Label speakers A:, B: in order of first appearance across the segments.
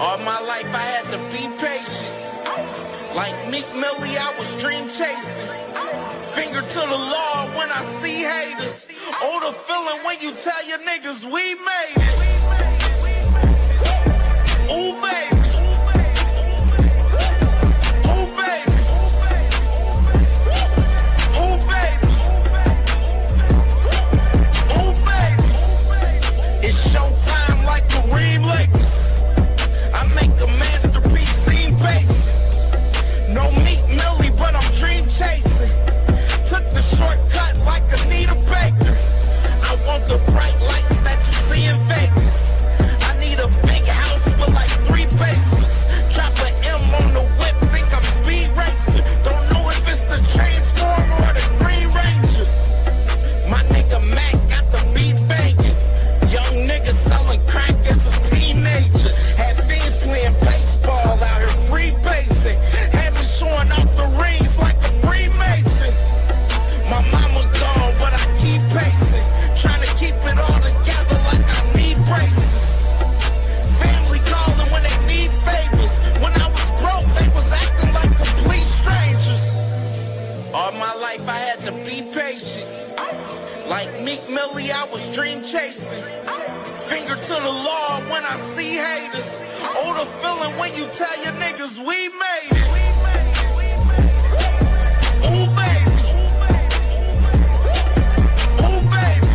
A: All my life I had to be patient. Like Meek Millie, I was dream chasing. Finger to the law when I see haters. Oh, the feeling when you tell your niggas we made it. Ooh, baby. Ooh, baby. Ooh, baby. Ooh, baby. It's showtime like Kareem Lakers. I make a masterpiece, scene basic. No Meek Millie, but I'm dream chasing. Took the shortcut like Anita Baker. I want the bright lights that you see in Vegas. I need a big house with like 3 basements. Drop an M on the whip, think I'm speed racing. Don't know if it's the Transformer or the Green Ranger. My nigga Mac got the beat banging. Young nigga selling crack as a teenager. Had fiends playing baseball out here free basing. Had me showing off the rings like a Freemason. My mama gone, but I keep pacing. Trying to keep it all together like I need braces. Family calling when they need favors. When I was broke, they was acting like complete strangers. All my life I had to be patient. Like Meek Millie, I was dream chasing. Finger to the law when I see haters. Oh, the feeling when you tell your niggas we made it. Ooh, baby. Ooh, baby.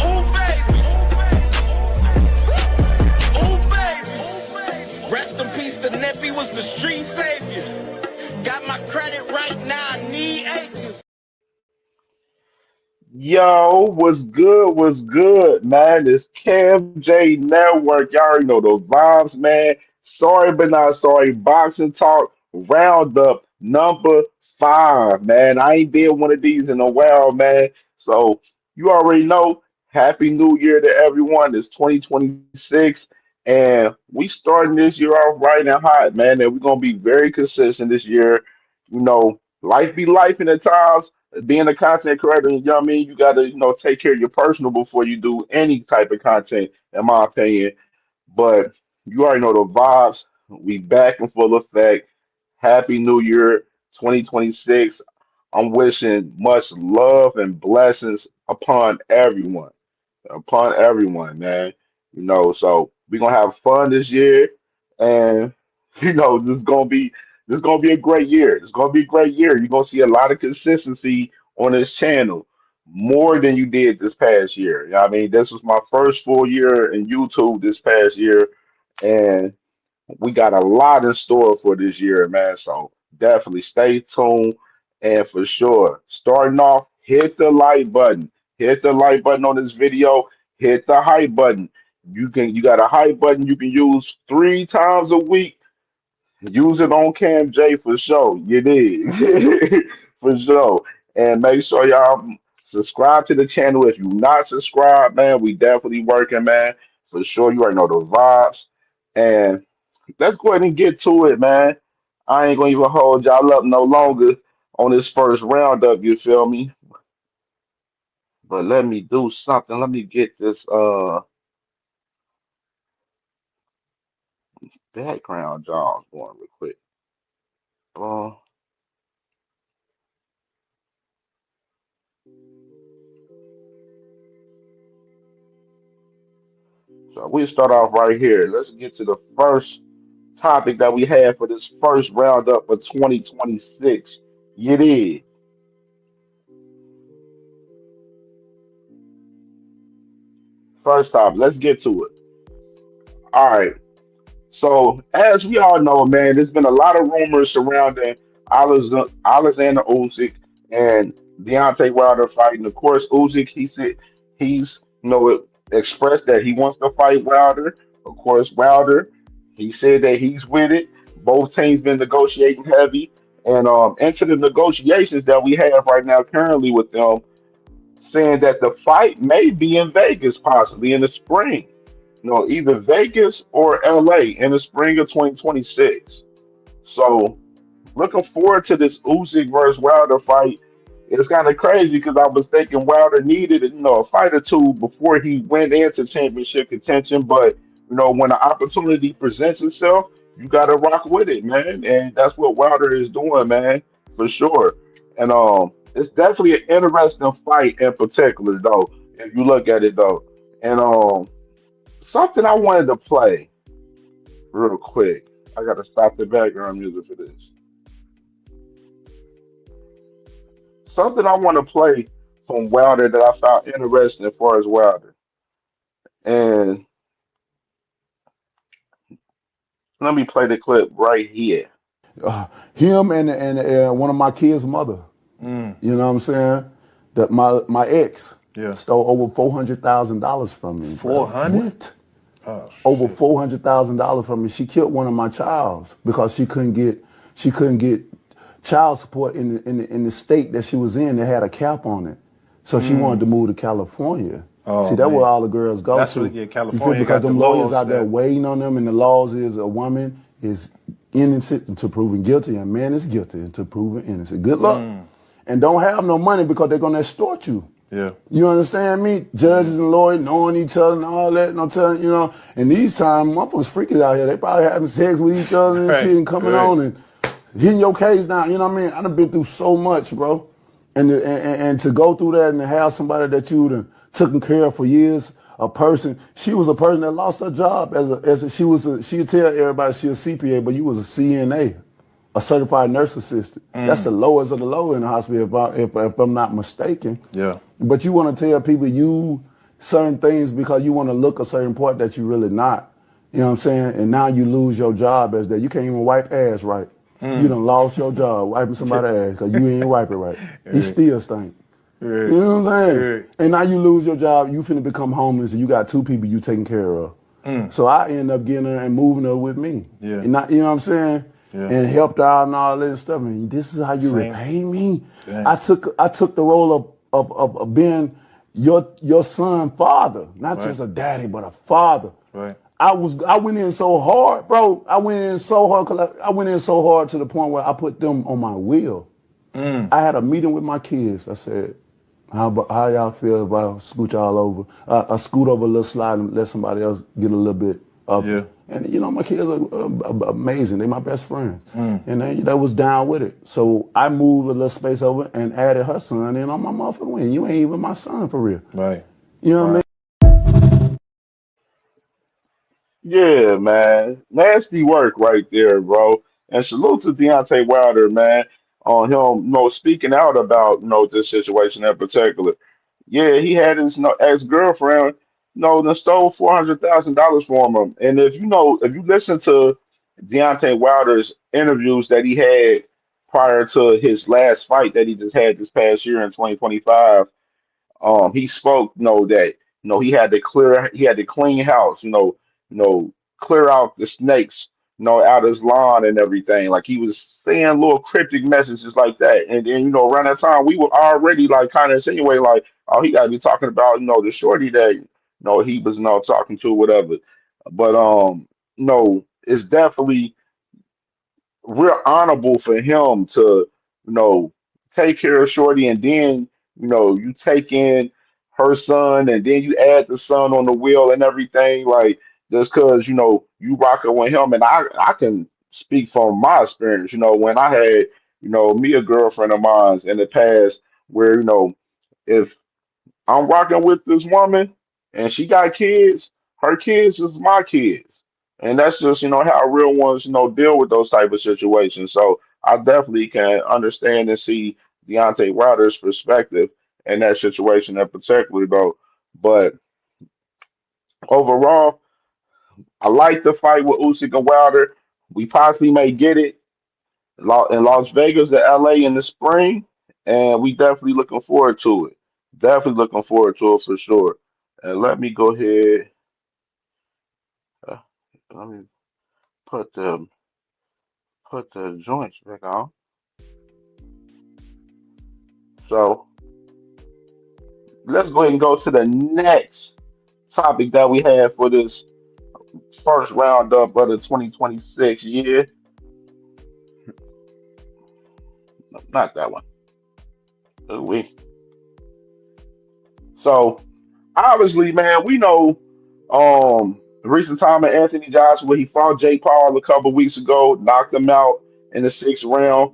A: Ooh, baby. Ooh, baby. Rest in peace, the Nippy was the street savior. Got my credit right now, I need acres.
B: Yo, what's good? What's good, man? It's CamJ Network. Y'all already know the vibes, man. Sorry, but not sorry. Boxing Talk Roundup number 5, man. I ain't did one of these in a while, man. So you already know. Happy New Year to everyone. It's 2026, and we starting this year off right and hot, man. And we're gonna be very consistent this year. Life be life in the times being a content creator, you know what I mean? You gotta, take care of your personal before you do any type of content, in my opinion. But you already know the vibes. We back in full effect. Happy New Year 2026. I'm wishing much love and blessings upon everyone, man. So we're gonna have fun this year, and this is gonna be a great year. It's gonna be a great year. You're gonna see a lot of consistency on this channel, more than you did this past year. You know what I mean? This was my first full year in YouTube this past year, and we got a lot in store for this year, man. So definitely stay tuned. And for sure, starting off, hit the like button. Hit the like button on this video. Hit the hype button. You got a hype button you can use 3 times a week. Use it on Cam J for sure. You did. For sure. And make sure y'all subscribe to the channel. If you not subscribed, man, we definitely working, man. For sure. You already know the vibes. And let's go ahead and get to it, man. I ain't gonna even hold y'all up no longer on this first roundup, you feel me? But let me do something. Let me get this background jobs going real quick. Uh, so we start off right here. Let's get to the first topic that we have for this first roundup of 2026. You did. First topic. Let's get to it. All right. So as we all know, man, there's been a lot of rumors surrounding Alexander Usyk and Deontay Wilder fighting. Of course, Usyk, he said he's expressed that he wants to fight Wilder. Of course, Wilder, he said that he's with it. Both teams been negotiating heavy, and into the negotiations that we have right now currently with them, saying that the fight may be in Vegas, possibly in the spring. Either Vegas or LA in the spring of 2026. So, looking forward to this Usyk versus Wilder fight. It's kind of crazy because I was thinking Wilder needed, a fight or two before he went into championship contention. But when an opportunity presents itself, you gotta rock with it, man. And that's what Wilder is doing, man, for sure. And it's definitely an interesting fight in particular, though, if you look at it though. And something I wanted to play real quick. I gotta stop the background music for this. Something I want to play from Wilder that I found interesting as far as Wilder. And let me play the clip right here.
C: Him and one of my kids' mother. You know what I'm saying? That my ex stole over $400,000 from me.
D: 400?
C: What? Over $400,000 from me. She killed one of my childs because she couldn't get child support in the state that she was in. They had a cap on it, so she wanted to move to California.
D: Oh,
C: See, that's
D: man.
C: where all the girls go
D: That's
C: to.
D: what, yeah,
C: You
D: California
C: feel? Because
D: got
C: them
D: the
C: lawyers
D: laws
C: out there
D: that-
C: waiting on them, and the laws is a woman is innocent until proven guilty, and a man is guilty until proven innocent. Good luck. And don't have no money because they're gonna extort you.
D: Yeah.
C: You understand me? Judges and lawyers knowing each other and all that, and I'm telling you, and these times, motherfuckers freaking out here. They probably having sex with each other and
D: Right,
C: shit and coming
D: right.
C: on and hitting your case down. You know what I mean? I done been through so much, bro. And to go through that and to have somebody that you done taken care of for years, she was a person that lost her job she'd tell everybody she a CPA, but you was a CNA, a certified nurse assistant. That's the lowest of the low in the hospital, if I'm not mistaken.
D: Yeah.
C: But you want to tell people you certain things because you want to look a certain part that you really not. You know what I'm saying? And now you lose your job as that. You can't even wipe ass right. You done lost your job wiping somebody's ass because you ain't wipe it right. He still stink. You know what I'm saying? And now you lose your job. You finna become homeless and you got two people you taking care of. So I end up getting her and moving her with me.
D: Yeah.
C: And you know what I'm saying?
D: Yeah.
C: And helped her out and all that stuff. And this is how you
D: Same.
C: repay me.
D: Dang.
C: I took the role of being your son father, not just a daddy, but a father.
D: Right.
C: I went in so hard, bro. I went in so hard to the point where I put them on my wheel. I had a meeting with my kids. I said, how y'all feel if I scoot y'all over? I scoot over a little slide and let somebody else get a little bit of it. And my kids are amazing. They my best friends. And they was down with it. So I moved a little space over and added her son in on my motherfucking wing. You ain't even my son for real.
D: Right.
C: You know what I mean?
B: Yeah, man. Nasty work right there, bro. And salute to Deontay Wilder, man, on him, speaking out about, this situation in particular. Yeah, he had his ex-girlfriend, that stole $400,000 from him. And if you listen to Deontay Wilder's interviews that he had prior to his last fight that he just had this past year in 2025, he spoke, that he had to clean house, clear out the snakes, out his lawn and everything. Like he was saying little cryptic messages like that. And then, around that time we were already like kind of insinuating like, oh, he gotta be talking about, the shorty that, he was talking to, whatever. But no, it's definitely real honorable for him to, take care of Shorty, and then, you take in her son, and then you add the son on the wheel and everything, like just because you rocking with him. And I can speak from my experience, when I had, me a girlfriend of mine in the past, where if I'm rocking with this woman and she got kids, her kids is my kids. And that's just, how real ones, deal with those type of situations. So I definitely can understand and see Deontay Wilder's perspective in that situation in particular though. But overall, I like the fight with Usyk and Wilder. We possibly may get it in Las Vegas to LA in the spring, and we definitely looking forward to it. Definitely looking forward to it for sure. And let me go ahead. Uh, let me put the joints back on. So let's go ahead and go to the next topic that we have for this first roundup of the 2026 year. No, not that one. We. So obviously, man, we know. The recent time of Anthony Joshua, where he fought Jake Paul a couple weeks ago, knocked him out in the sixth round.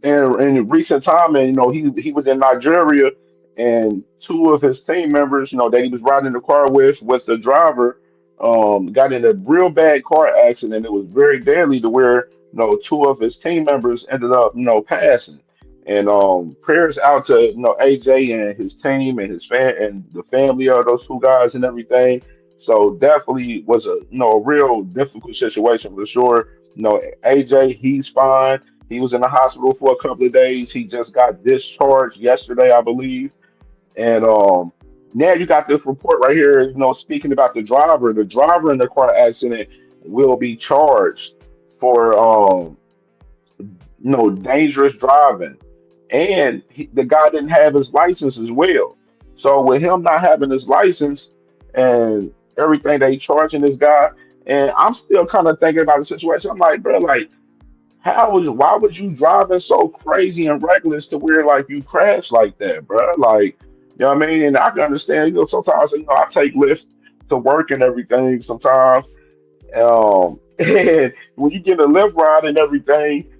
B: And in recent time, and he was in Nigeria, and two of his team members, that he was riding in the car with the driver, got in a real bad car accident. It was very deadly to where two of his team members ended up passing. And prayers out to AJ and his team and his fan and the family of those two guys and everything. So definitely was a real difficult situation for sure. AJ, he's fine. He was in the hospital for a couple of days. He just got discharged yesterday, I believe. And now you got this report right here, speaking about the driver. The driver in the car accident will be charged for dangerous driving. And the guy didn't have his license as well. So with him not having his license and everything they charging this guy, and I'm still kind of thinking about the situation. I'm like, bro, like, why was you driving so crazy and reckless to where like you crash like that, bro? Like, what I mean? And I can understand, sometimes I take Lyft to work and everything sometimes. And when you get a Lyft ride and everything,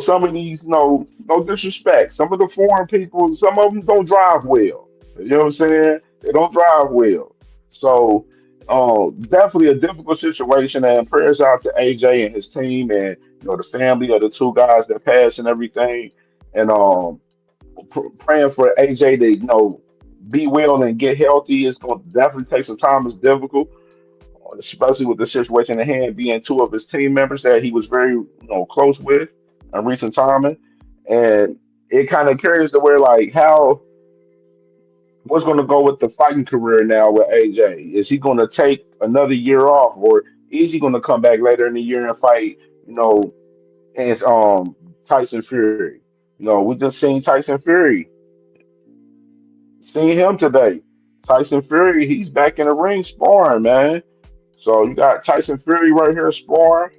B: some of these, no disrespect. Some of the foreign people, some of them don't drive well. You know what I'm saying? They don't drive well. So, definitely a difficult situation. And prayers out to AJ and his team, and the family of the two guys that passed and everything. And praying for AJ to be well and get healthy. It's going to definitely take some time. It's difficult, especially with the situation at hand being two of his team members that he was very close with in recent timing. And it kind of carries to where like how what's going to go with the fighting career now with AJ? Is he going to take another year off, or is he going to come back later in the year and fight, and Tyson Fury? We just seen Tyson Fury, seen him today. Tyson Fury, he's back in the ring sparring, man. So you got Tyson Fury right here sparring.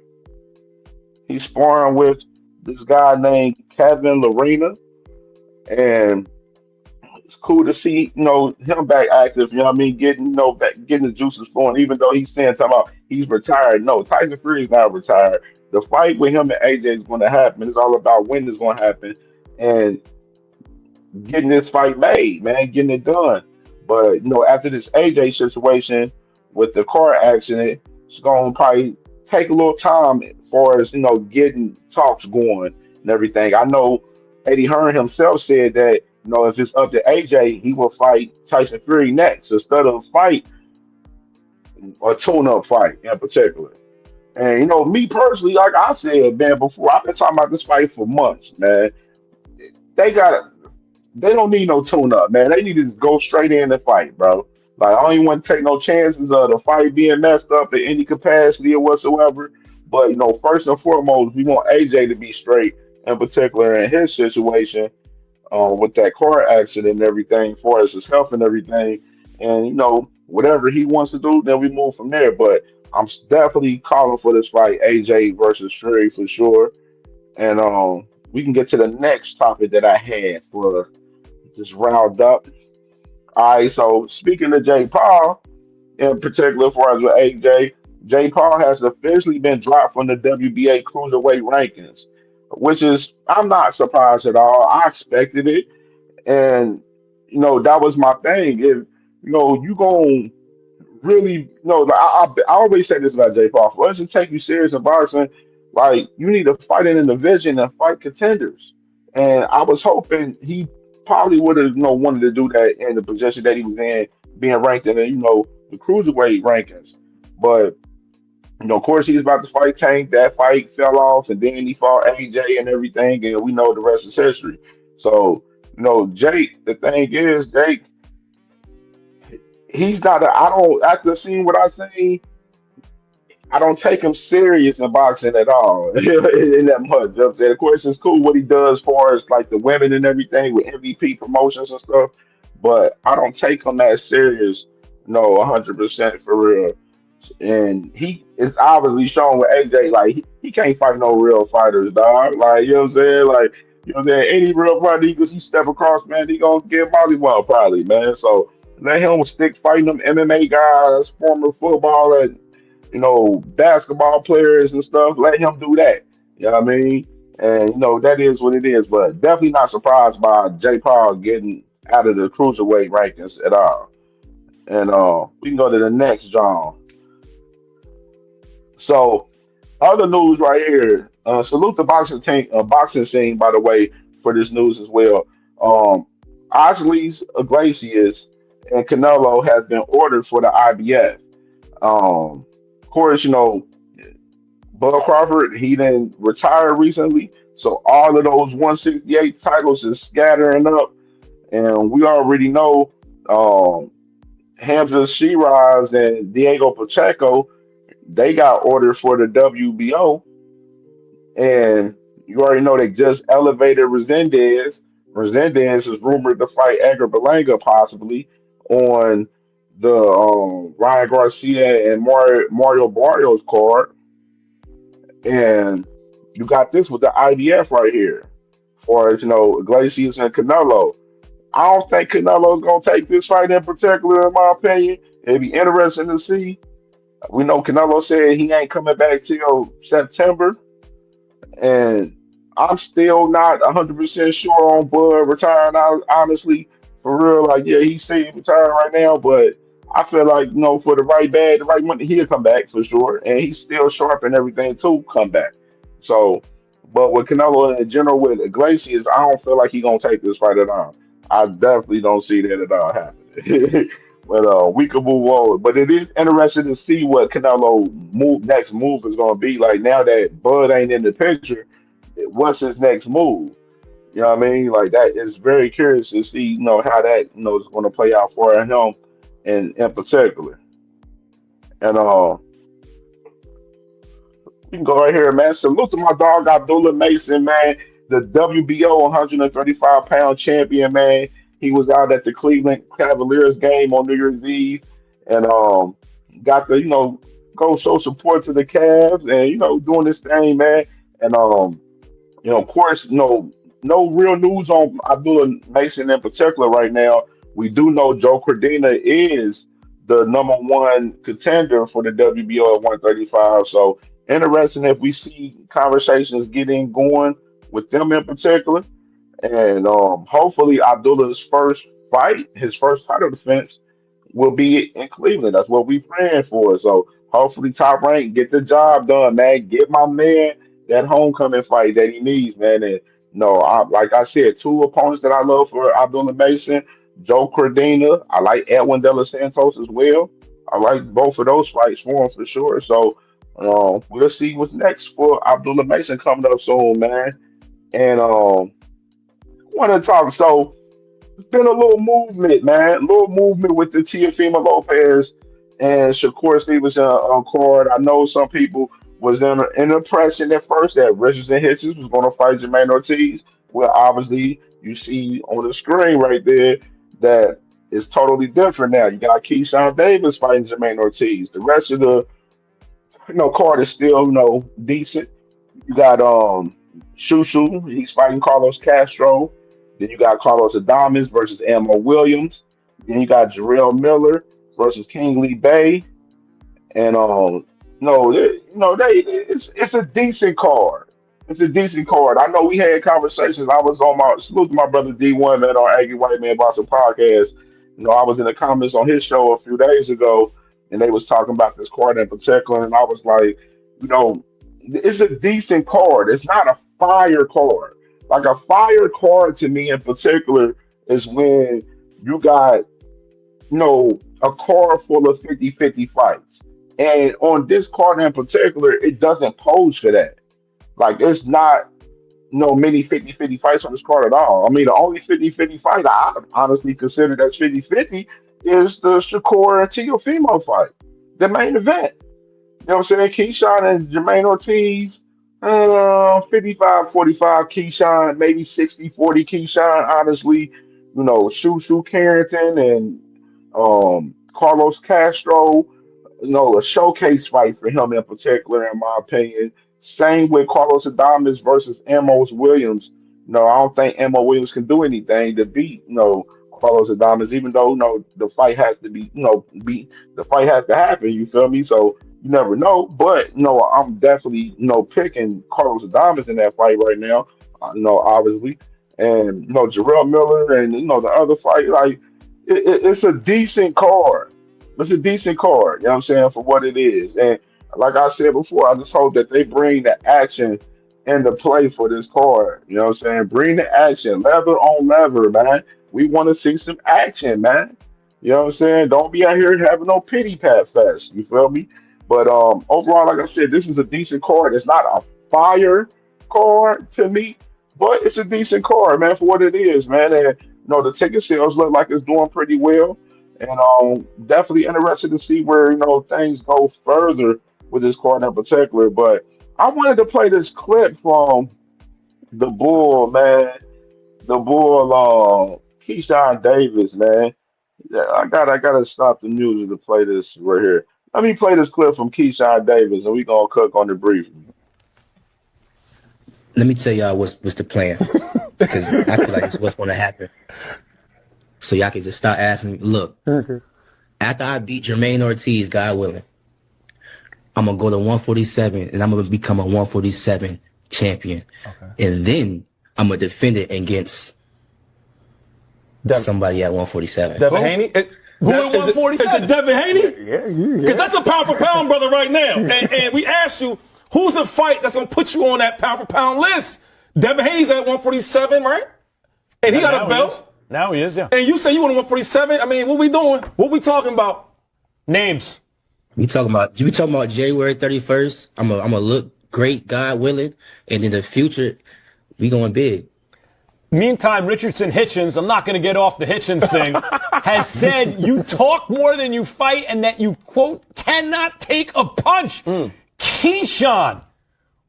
B: He's sparring with this guy named Kevin Lorena, and it's cool to see, him back active. You know what I mean? Getting, getting the juices flowing. Even though he's saying talking about he's retired. No, Tyson Fury is not retired. The fight with him and AJ is going to happen. It's all about when it's going to happen and getting this fight made, man, getting it done. But after this AJ situation with the car accident, it's going to probably take a little time as far as getting talks going and everything. I know Eddie Hearn himself said that if it's up to AJ, he will fight Tyson Fury next instead of fight a tune-up fight in particular. And me personally, like I said, man, before I've been talking about this fight for months, man. They got They don't need no tune-up, man. They need to just go straight in and fight, bro. Like I don't even want to take no chances of the fight being messed up in any capacity or whatsoever. But first and foremost, we want AJ to be straight, in particular in his situation, with that car accident and everything, as far as his health and everything. And whatever he wants to do, then we move from there. But I'm definitely calling for this fight, AJ versus Fury for sure. And we can get to the next topic that I had for just round up. All right, so speaking of Jay Paul, in particular, as far as with AJ, Jay Paul has officially been dropped from the WBA cruiserweight rankings, which is I'm not surprised at all. I expected it, and that was my thing. If you gonna really I always say this about Jay Paul. For us to take you serious in boxing, like you need to fight in a division and fight contenders. And I was hoping he probably would have wanted to do that in the position that he was in, being ranked in the cruiserweight rankings. But of course, he was about to fight Tank. That fight fell off, and then he fought AJ and everything, and we know the rest is history. So, Jake, the thing is, Jake, he's not. I don't. After seeing what I seen, I don't take him serious in boxing at all. In that much. You know what I'm saying? Of course, it's cool what he does as far as like the women and everything with MVP promotions and stuff, but I don't take him that serious. No, 100% for real. And he is obviously showing with AJ, like he can't fight no real fighters, dog. Like, you know what I'm saying? Like, you know what I'm saying? Any real fighter, he step across, man, he gonna get volleyball probably, man. So Let him stick fighting them MMA guys, former football and basketball players and stuff. Let him do that. You know what I mean? And that is what it is. But definitely not surprised by Jay Paul getting out of the cruiserweight rankings at all. And we can go to the next, John. So other news right here. Salute the boxing scene, by the way, for this news as well. Um, Oshley's Iglesias and Canelo has been ordered for the IBF. Of course, Bud Crawford, he didn't retire recently, so all of those 168 titles is scattering up, and we already know um, Hamza Shiraz and Diego Pacheco, they got ordered for the WBO, and you already know they just elevated Resendez. Resendez is rumored to fight Edgar Berlanga possibly on the Ryan Garcia and Mario Barrios card. And you got this with the IDF right here, for as Iglesias and Canelo. I don't think Canelo's gonna take this fight in particular, in my opinion. It'd be interesting to see. We know Canelo said he ain't coming back till September, and I'm still not 100% sure on Bud retiring. Honestly, for real, like yeah, he's saying retiring right now, but I feel like for the right bag, the right money, he'll come back for sure, and he's still sharp and everything to come back. So, but with Canelo in general with Iglesias, I don't feel like he's gonna take this fight at all. I definitely don't see that at all happening. But we can move on. But it is interesting to see what Canelo next move is going to be. Like now that Bud ain't in the picture, what's his next move? You know what I mean? Like that is very curious to see, how that is going to play out for him in particular. And you can go right here, man. Salute to my dog Abdullah Mason, man. The WBO 135-pound champion, man. He was out at the Cleveland Cavaliers game on New Year's Eve, and got to go show support to the Cavs, and doing this thing, man. And of course, no real news on Abdullah Mason in particular right now. We do know Joe Cordina is the number one contender for the WBO at 135. So interesting if we see conversations getting going with them in particular. And hopefully Abdullah's first fight, his first title defense, will be in Cleveland. That's what we praying for. So hopefully Top Rank get the job done, man. Get my man that homecoming fight that he needs, man. And like I said, two opponents that I love for Abdullah Mason, Joe Cordina. I like Edwin De Los Santos as well. I like both of those fights for him for sure. So we'll see what's next for Abdullah Mason coming up soon, man. And want to talk. So it's been a little movement, man. A little movement with the Teofimo Lopez and Shakur Stevenson on card. I know some people was in an impression at first that Richardson Hitchens was going to fight Jermaine Ortiz. Well, obviously, you see on the screen right there that it's totally different now. You got Keyshawn Davis fighting Jermaine Ortiz. The rest of the card is still decent. You got Shushu, he's fighting Carlos Castro. Then you got Carlos Adames versus Ammo Williams. Then you got Jarrell Miller versus King Lee Bay. And no, it's a decent card. It's a decent card. I know we had conversations. I was on my salute to my brother D1 man on Aggie White Man Boxing Podcast. I was in the comments on his show a few days ago, and they was talking about this card in particular, and I was like, it's a decent card. It's not a fire card. Like a fire card to me in particular is when you got, a card full of 50-50 fights. And on this card in particular, it doesn't pose for that. Like it's not many 50-50 fights on this card at all. I mean, the only 50-50 fight I honestly consider that's 50-50 is the Shakur and Teofimo fight, the main event. You know what I'm saying? Keyshawn and Jermaine Ortiz, 55-45 Keyshawn, maybe 60-40 Keyshawn, honestly. Shushu Carrington and Carlos Castro, a showcase fight for him in particular, in my opinion. Same with Carlos Adames versus Amos Williams. I don't think Amos Williams can do anything to beat, Carlos Adames, even though the fight has to be the fight has to happen. You feel me? So you never know, but I'm definitely picking Carlos Adames in that fight right now. Obviously, and Jarrell Miller and the other fight like it's a decent card. It's a decent card. You know what I'm saying for what it is, and like I said before, I just hope that they bring the action into play for this card. You know what I'm saying? Bring the action, leather on leather, man. We want to see some action, man. You know what I'm saying? Don't be out here having no pity pat fest. You feel me? But overall, like I said, this is a decent card. It's not a fire card to me, but it's a decent card, man, for what it is, man. And the ticket sales look like it's doing pretty well. And definitely interested to see where things go further with this card in particular. But I wanted to play this clip from the Bull, man. The Bull, Keyshawn Davis, man. Yeah, I gotta stop the music to play this right here. Let me play this clip from Keyshawn Davis, and we gonna cook on it briefly.
D: Let me tell y'all what's the plan, because I feel like it's what's gonna happen. So y'all can just start asking me. Look, after I beat Jermaine Ortiz, God willing, I'm gonna go to 147, and I'm gonna become a 147 champion, and then I'm gonna defend it against somebody at 147.
E: Devin Haney? Who at 147? Is it Devin Haney?
C: Yeah.
E: Because that's a pound for pound brother right now. And we asked you, who's a fight that's going to put you on that pound for pound list? Devin Haney's at 147, right? And he got a belt.
F: Now he is, yeah.
E: And you say you want 147? I mean, what we doing? What we talking about?
F: Names.
D: We talking about January 31st. I'm gonna look great, God willing, and in the future, we going big.
F: Meantime, Richardson Hitchens, I'm not going to get off the Hitchens thing, has said you talk more than you fight and that you, quote, cannot take a punch. Keyshawn,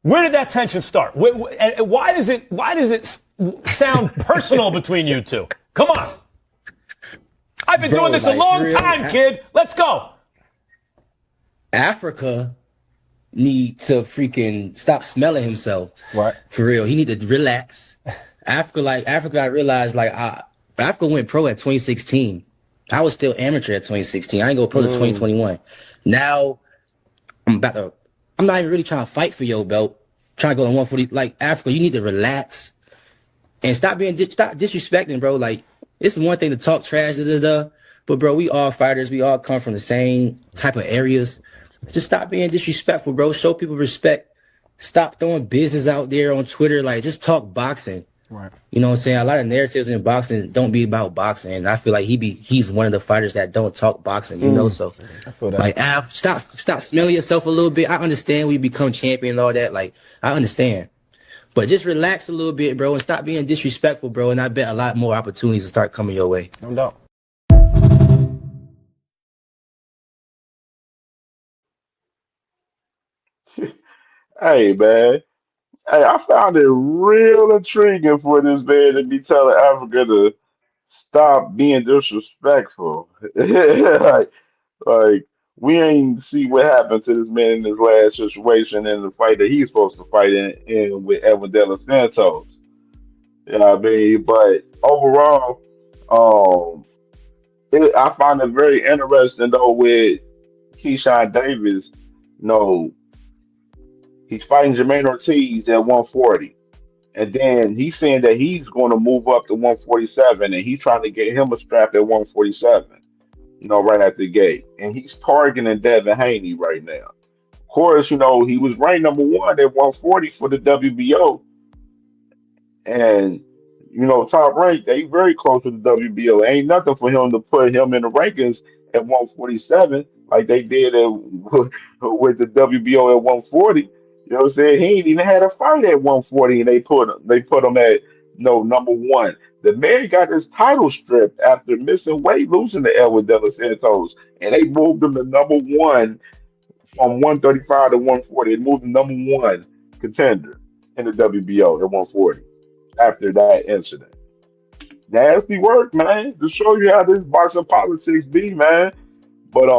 F: where did that tension start? Why does it sound personal between you two? Come on. I've been doing this a long time, kid. Let's go.
D: Africa need to freaking stop smelling himself.
F: Right.
D: For real. He need to relax. Africa, I realized, Africa went pro at 2016. I was still amateur at 2016. I ain't go pro to 2021. Now, I'm not even really trying to fight for your belt. Trying to go to 140. Like, Africa, you need to relax and stop disrespecting, bro. Like, it's one thing to talk trash, but bro, we all fighters. We all come from the same type of areas. Just stop being disrespectful, bro. Show people respect. Stop throwing business out there on Twitter. Like, just talk boxing.
F: Right.
D: You know what I'm saying? A lot of narratives in boxing don't be about boxing. And I feel like he's one of the fighters that don't talk boxing, you know? So,
F: I feel that.
D: like, stop smelling yourself a little bit. I understand we become champion and all that. Like, I understand. But just relax a little bit, bro, and stop being disrespectful, bro. And I bet a lot more opportunities will start coming your way.
F: No doubt.
B: Hey, man. Hey, I found it real intriguing for this man to be telling Africa to stop being disrespectful. like we ain't see what happened to this man in his last situation in the fight that he's supposed to fight in with Edwin De Los Santos. You know what I mean? But overall, um, I find it very interesting though with Keyshawn Davis. You know, he's fighting Jermaine Ortiz at 140. And then he's saying that he's going to move up to 147 and he's trying to get him a strap at 147, right at the gate. And he's targeting Devin Haney right now. Of course, he was ranked number one at 140 for the WBO. And, top ranked, they very close to the WBO. Ain't nothing for him to put him in the rankings at 147 like they did with the WBO at 140. You know what I'm saying? He ain't even had a fight at 140, and they put him at number one. The man got his title stripped after missing weight, losing to Edwin De Los Santos, and they moved him to number one from 135 to 140. They moved him number one contender in the WBO at 140 after that incident. Nasty work, man. To show you how this boxing politics be, man. But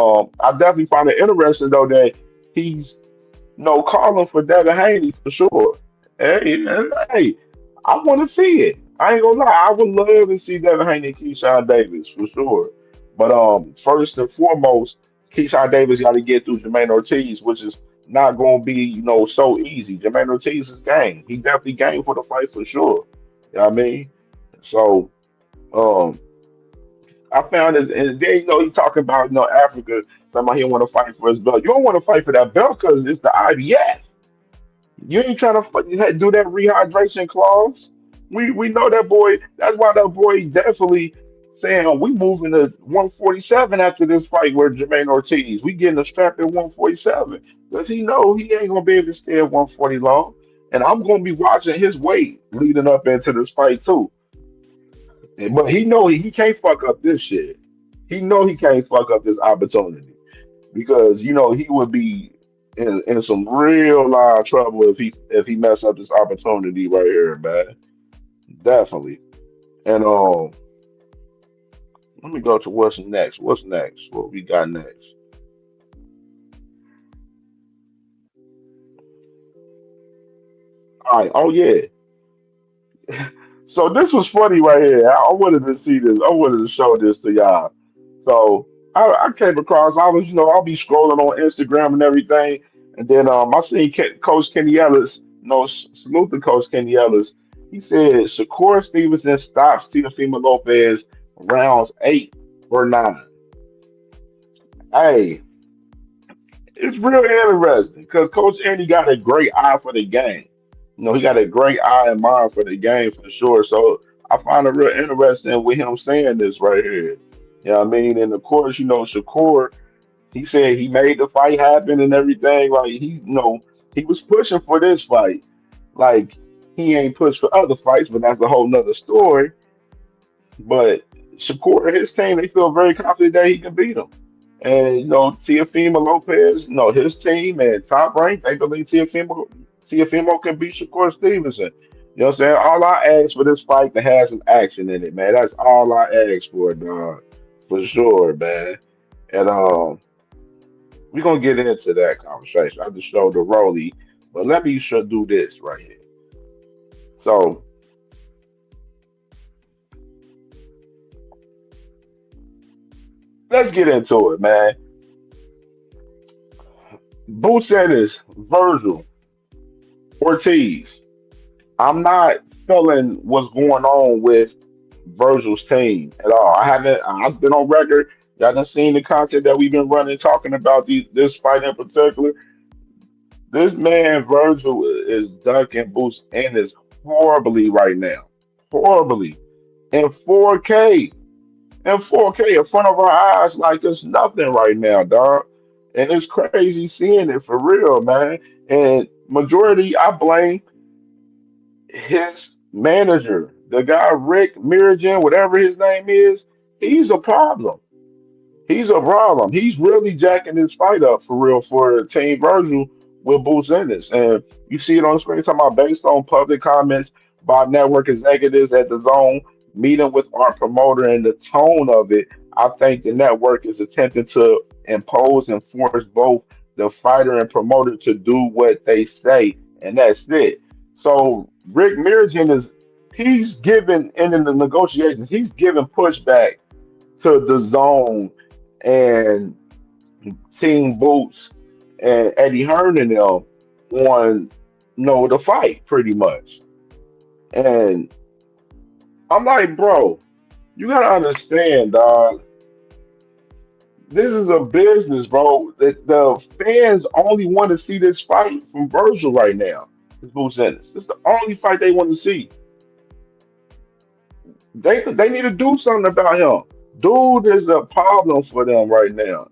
B: I definitely find it interesting though that he's calling for Devin Haney for sure. Hey, I want to see it. I ain't gonna lie, I would love to see Devin Haney and Keyshawn Davis for sure. But first and foremost, Keyshawn Davis got to get through Jermaine Ortiz, which is not gonna be, so easy. Jermaine Ortiz is game. He definitely game for the fight for sure. You know what I mean? So um I found this, and then he talking about Africa. Somebody he want to fight for his belt. You don't want to fight for that belt because it's the IBF. You ain't trying to do that rehydration clause. We know that boy. That's why that boy definitely saying we moving to 147 after this fight with Jermaine Ortiz. We getting a strap at 147 because he know he ain't gonna be able to stay at 140 long. And I'm gonna be watching his weight leading up into this fight too. But he know he can't fuck up this shit. He know he can't fuck up this opportunity because he would be in some real lot of trouble if he mess up this opportunity right here, man. Definitely. And let me go to what's next. What's next? What we got next? All right. Oh yeah. So this was funny right here. I wanted to see this. I wanted to show this to y'all. So I came across. I was, I'll be scrolling on Instagram and everything, and then I seen Coach Kenny Ellis. Salute to Coach Kenny Ellis. He said Shakur Stevenson stops Teofimo Lopez rounds 8 or 9. Hey, it's real interesting because Coach Andy got a great eye for the game. He got a great eye and mind for the game for sure. So I find it real interesting with him saying this right here. You know what I mean? And of course, Shakur, he said he made the fight happen and everything. Like he was pushing for this fight. Like he ain't pushed for other fights, but that's a whole nother story. But Shakur and his team, they feel very confident that he can beat him. And Teofimo Lopez, his team and Top Rank, they believe Teofimo can beat Shakur Stevenson. You know what I'm saying? All I ask for this fight to have some action in it, man. That's all I ask for, dog. For sure, man. And we're gonna get into that conversation. I just showed the Rolly, but let me sure do this right here. So let's get into it, man. Boots Ennis, Virgil, Ortiz. I'm not feeling what's going on with Virgil's team at all. I've been on record. Y'all done seen the content that we've been running talking about this fight in particular. This man, Virgil, is dunking Boots Ennis horribly right now. Horribly. In 4K. In 4K in front of our eyes like it's nothing right now, dog. And it's crazy seeing it for real, man. And majority, I blame his manager, the guy Rick Mirigen, whatever his name is. He's a problem. He's a problem. He's really jacking this fight up for real for Team Virgil with Boots Ennis. And you see it on the screen talking about based on public comments by network executives at the zone meeting with our promoter and the tone of it, I think the network is attempting to impose and force both the fighter and promoter to do what they say, and that's it. So Rick Mirigen he's giving in the negotiations, he's giving pushback to the zone and Team Boots and Eddie Hearn and them on the fight pretty much. And I'm like, bro, you gotta understand, dog. This is a business, bro. The fans only want to see this fight from Virgil right now. It's Boots Ennis. It's the only fight they want to see. They need to do something about him. Dude is a problem for them right now.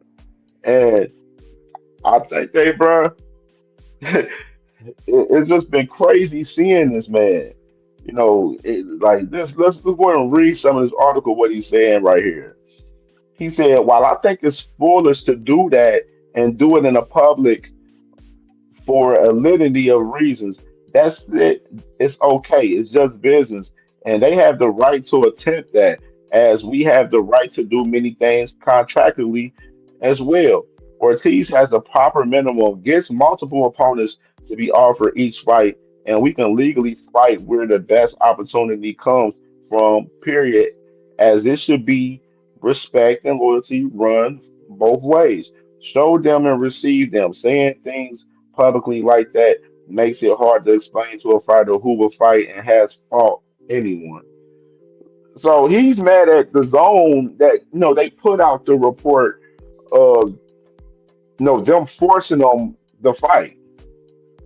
B: And I think bro, it's just been crazy seeing this man. Like this. Let's go ahead and read some of this article. What he's saying right here. He said, "While I think it's foolish to do that and do it in a public for a litany of reasons, that's it. It's okay. It's just business, and they have the right to attempt that, as we have the right to do many things contractually as well. Ortiz has a proper minimum, gets multiple opponents to be offered each fight, and we can legally fight where the best opportunity comes from, period, as it should be. Respect and loyalty run both ways. Show them and receive them. Saying things publicly like that makes it hard to explain to a fighter who will fight and has fought anyone. So he's mad at the zone that they put out the report of them forcing them the fight.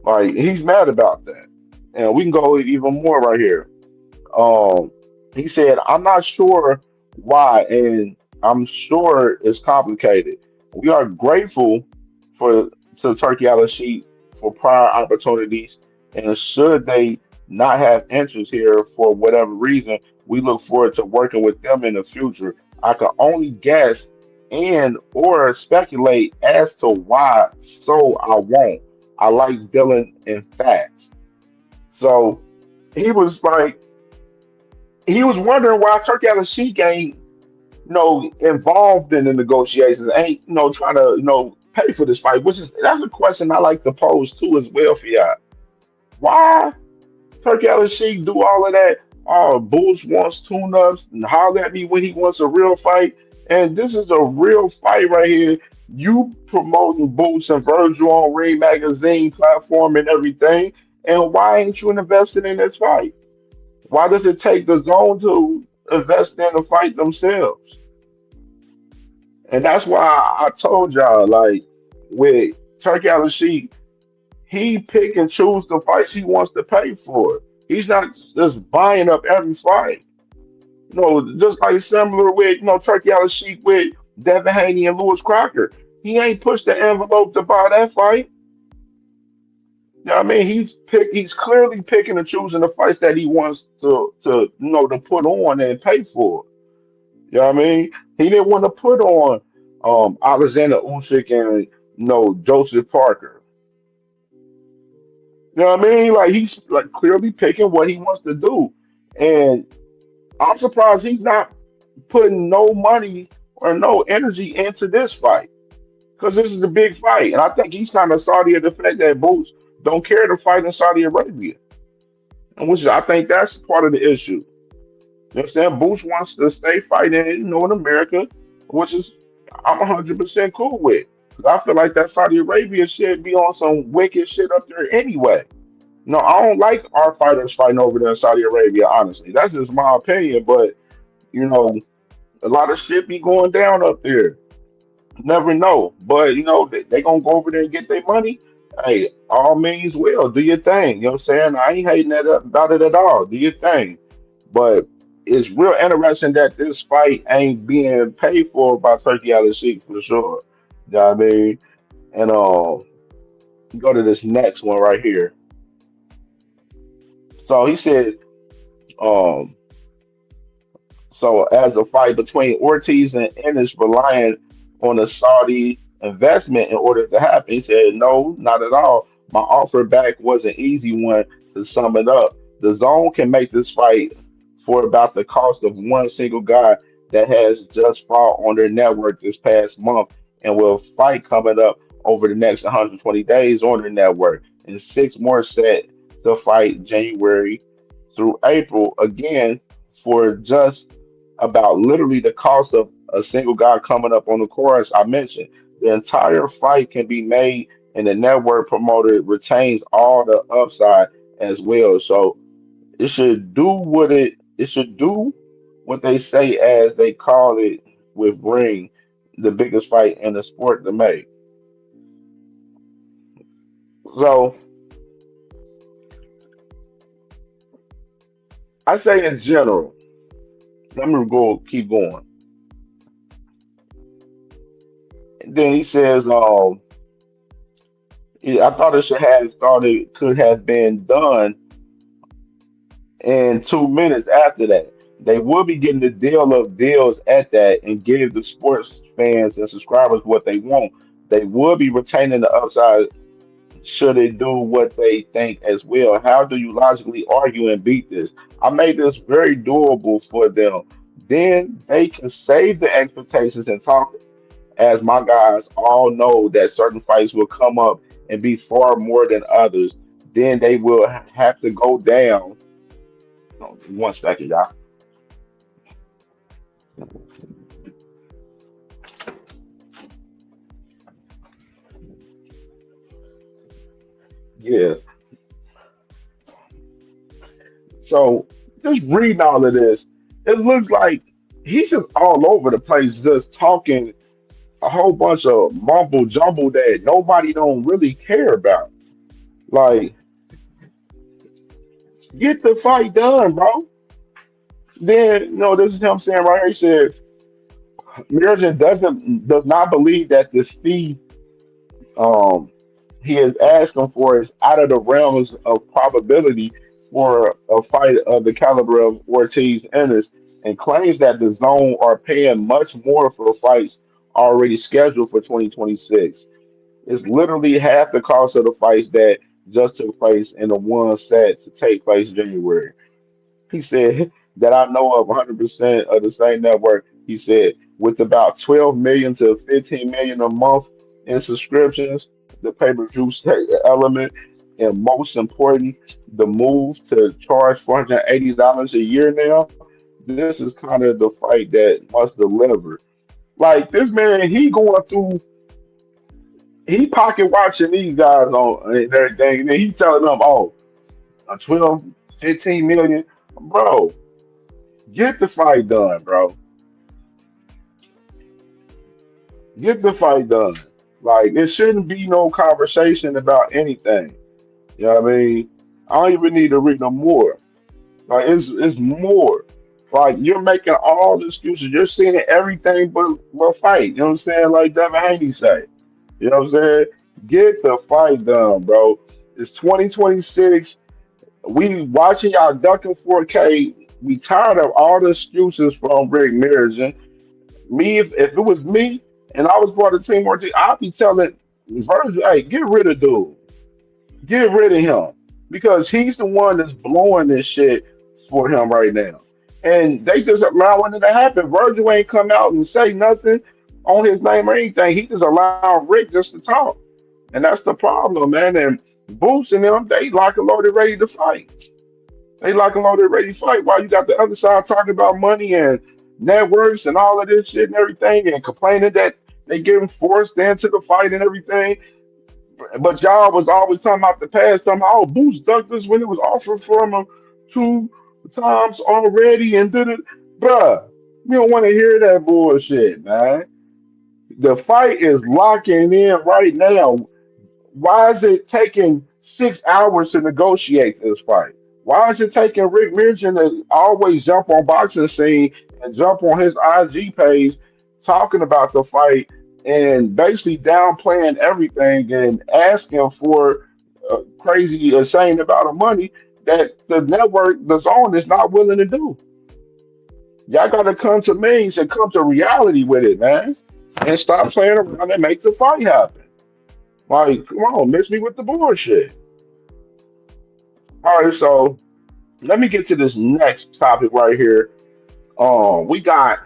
B: Like he's mad about that. And we can go even more right here. Um, he said, "I'm not sure why, and I'm sure it's complicated. We are grateful for to Turkey Al Sheet for prior opportunities, and should they not have interest here for whatever reason, we look forward to working with them in the future. I can only guess and or speculate as to why, so I won't. I like dealing in facts." So he was like, he was wondering why Turkey Al Sheik ain't, involved in the negotiations, ain't, trying to, pay for this fight, which is that's a question I like to pose too as well for y'all. Why Turkey Al Sheik do all of that? Oh, Boots wants tune-ups and holler at me when he wants a real fight. And this is a real fight right here. You promoting Boots and Virgil on Ring Magazine platform and everything. And why ain't you invested in this fight? Why does it take the zone to invest in the fight themselves? And that's why I told y'all, like, with Turkey Al Sheik, he pick and choose the fights he wants to pay for. He's not just buying up every fight. Just like similar with, Turkey Al Sheik with Devin Haney and Lewis Crocker. He ain't pushed the envelope to buy that fight. You know what I mean? He's clearly picking and choosing the fights that he wants to put on and pay for. You know what I mean? He didn't want to put on Alexander Usyk and Joseph Parker. You know what I mean? Like he's like clearly picking what he wants to do. And I'm surprised he's not putting no money or no energy into this fight. Because this is a big fight. And I think he's kind of salty at the fact that Boots don't care to fight in Saudi Arabia. And which I think that's part of the issue. You understand? Boots wants to stay fighting, in America, which is I'm 100% cool with. 'Cause I feel like that Saudi Arabia shit be on some wicked shit up there anyway. No, I don't like our fighters fighting over there in Saudi Arabia, honestly. That's just my opinion, but you know, a lot of shit be going down up there. Never know. But they gonna go over there and get their money. Hey, all means well, do your thing. You know what I'm saying? I ain't hating about it at all. Do your thing. But it's real interesting that this fight ain't being paid for by Turkey Al Sheik for sure. You know what I mean? And go to this next one right here. So he said, um, so as the fight between Ortiz and Ennis relying on a Saudi investment in order to happen, he said, no, not at all. My offer back was an easy one. To sum it up, the zone can make this fight for about the cost of one single guy that has just fought on their network this past month and will fight coming up over the next 120 days on their network, and six more set to fight January through April again for just about literally the cost of a single guy coming up on the course I mentioned. The entire fight can be made, and the network promoter retains all the upside as well. So it should do what they say, as they call it with Ring, the biggest fight in the sport to make. So I say in general, I'm gonna go keep going. Then he says, yeah, I thought it could have been done in 2 minutes after that. They will be getting the deal of deals at that and give the sports fans and subscribers what they want. They will be retaining the upside should it do what they think as well. How do you logically argue and beat this? I made this very doable for them. Then they can save the expectations and talk, as my guys all know that certain fights will come up and be far more than others. then they will have to go down. Oh, 1 second, y'all. Yeah. So just reading all of this, it looks like he's just all over the place, just talking a whole bunch of mumble jumble that nobody don't really care about. Like, get the fight done, bro. Then, this is him saying right here. He said, Mirjan does not believe that the fee um he is asking for is out of the realms of probability for a fight of the caliber of Ortiz Ennis, and claims that the zone are paying much more for fights already scheduled for 2026. It's literally half the cost of the fights that just took place in the one set to take place in January. He said that I know of 100% of the same network. He said with about 12 million to 15 million a month in subscriptions, the pay-per-view element, and most important, the move to charge $480 a year now. This is kind of the fight that must deliver. Like this man, he pocket watching these guys on and everything, and then he telling them, oh, a 12, 15 million, bro. Get the fight done, bro. Get the fight done. Like it shouldn't be no conversation about anything. You know what I mean? I don't even need to read no more. Like it's more. Like you're making all the excuses. You're seeing everything but fight. You know what I'm saying? Like Devin Haney say. You know what I'm saying? Get the fight done, bro. It's 2026. We watching y'all ducking 4K. We tired of all the excuses from Rick Mirrigan. Me, if it was me and I was part of Team Ortiz, I'd be telling Virgil, hey, get rid of dude. Get rid of him. Because he's the one that's blowing this shit for him right now. And they just allowing it to happen. Virgil ain't come out and say nothing on his name or anything. He just allowed Rick just to talk. And that's the problem, man. And Boost and them, they lock and loaded ready to fight. They lock and loaded ready to fight while you got the other side talking about money and networks and all of this shit and everything and complaining that they getting forced into the fight and everything. But y'all was always talking about the past somehow. Oh, Boost ducked this when it was offered for him 2 times already and did it. Bruh, we don't want to hear that bullshit, man. The fight is locking in right now. Why is it taking 6 hours to negotiate this fight? Why is it taking Rick Mirgen to always jump on boxing scene and jump on his IG page talking about the fight and basically downplaying everything and asking for crazy, insane amount of money that the network, the zone, is not willing to do? Y'all got to come to means and come to reality with it, man, and stop playing around and make the fight happen. Like, come on, miss me with the bullshit. All right, so let me get to this next topic right here. We got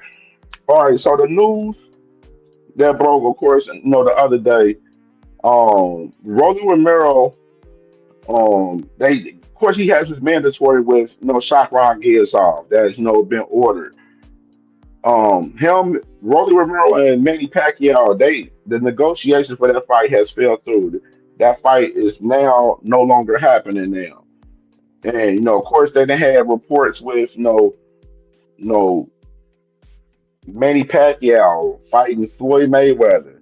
B: all right. So the news that broke, of course, the other day. Rolly Romero. Of course, he has his mandatory with Shakran Giasov that been ordered. Rolly Romero and Manny Pacquiao, the negotiations for that fight has fell through. That fight is now no longer happening now. And of course, they done had reports with Manny Pacquiao fighting Floyd Mayweather.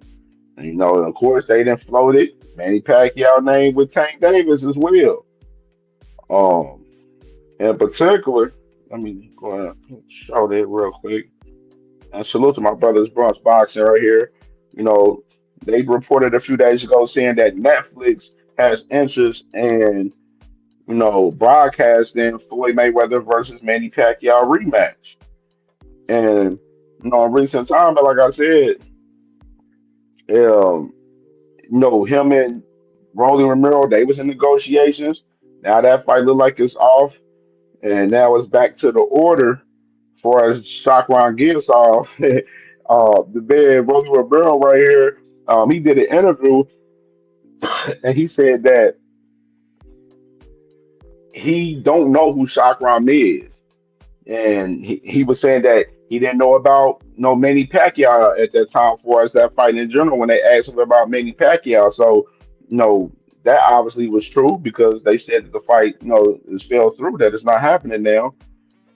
B: And, of course, they done floated Manny Pacquiao name with Tank Davis as well. In particular, let me go ahead and show that real quick. And salute to my brothers Bronx Boxing right here. They reported a few days ago saying that Netflix has interest in, broadcasting Floyd Mayweather versus Manny Pacquiao rematch. And, in recent time, like I said, him and Rolly Romero, they was in negotiations. Now that fight look like it's off, and now it's back to the order for Shakran Giasov. The man Rolly Romero right here, he did an interview, and he said that he don't know who Chakram is, and he was saying that he didn't know about Manny Pacquiao at that time for us that fight in general when they asked him about Manny Pacquiao. So you know that obviously was true because they said that the fight is fell through, that it's not happening now.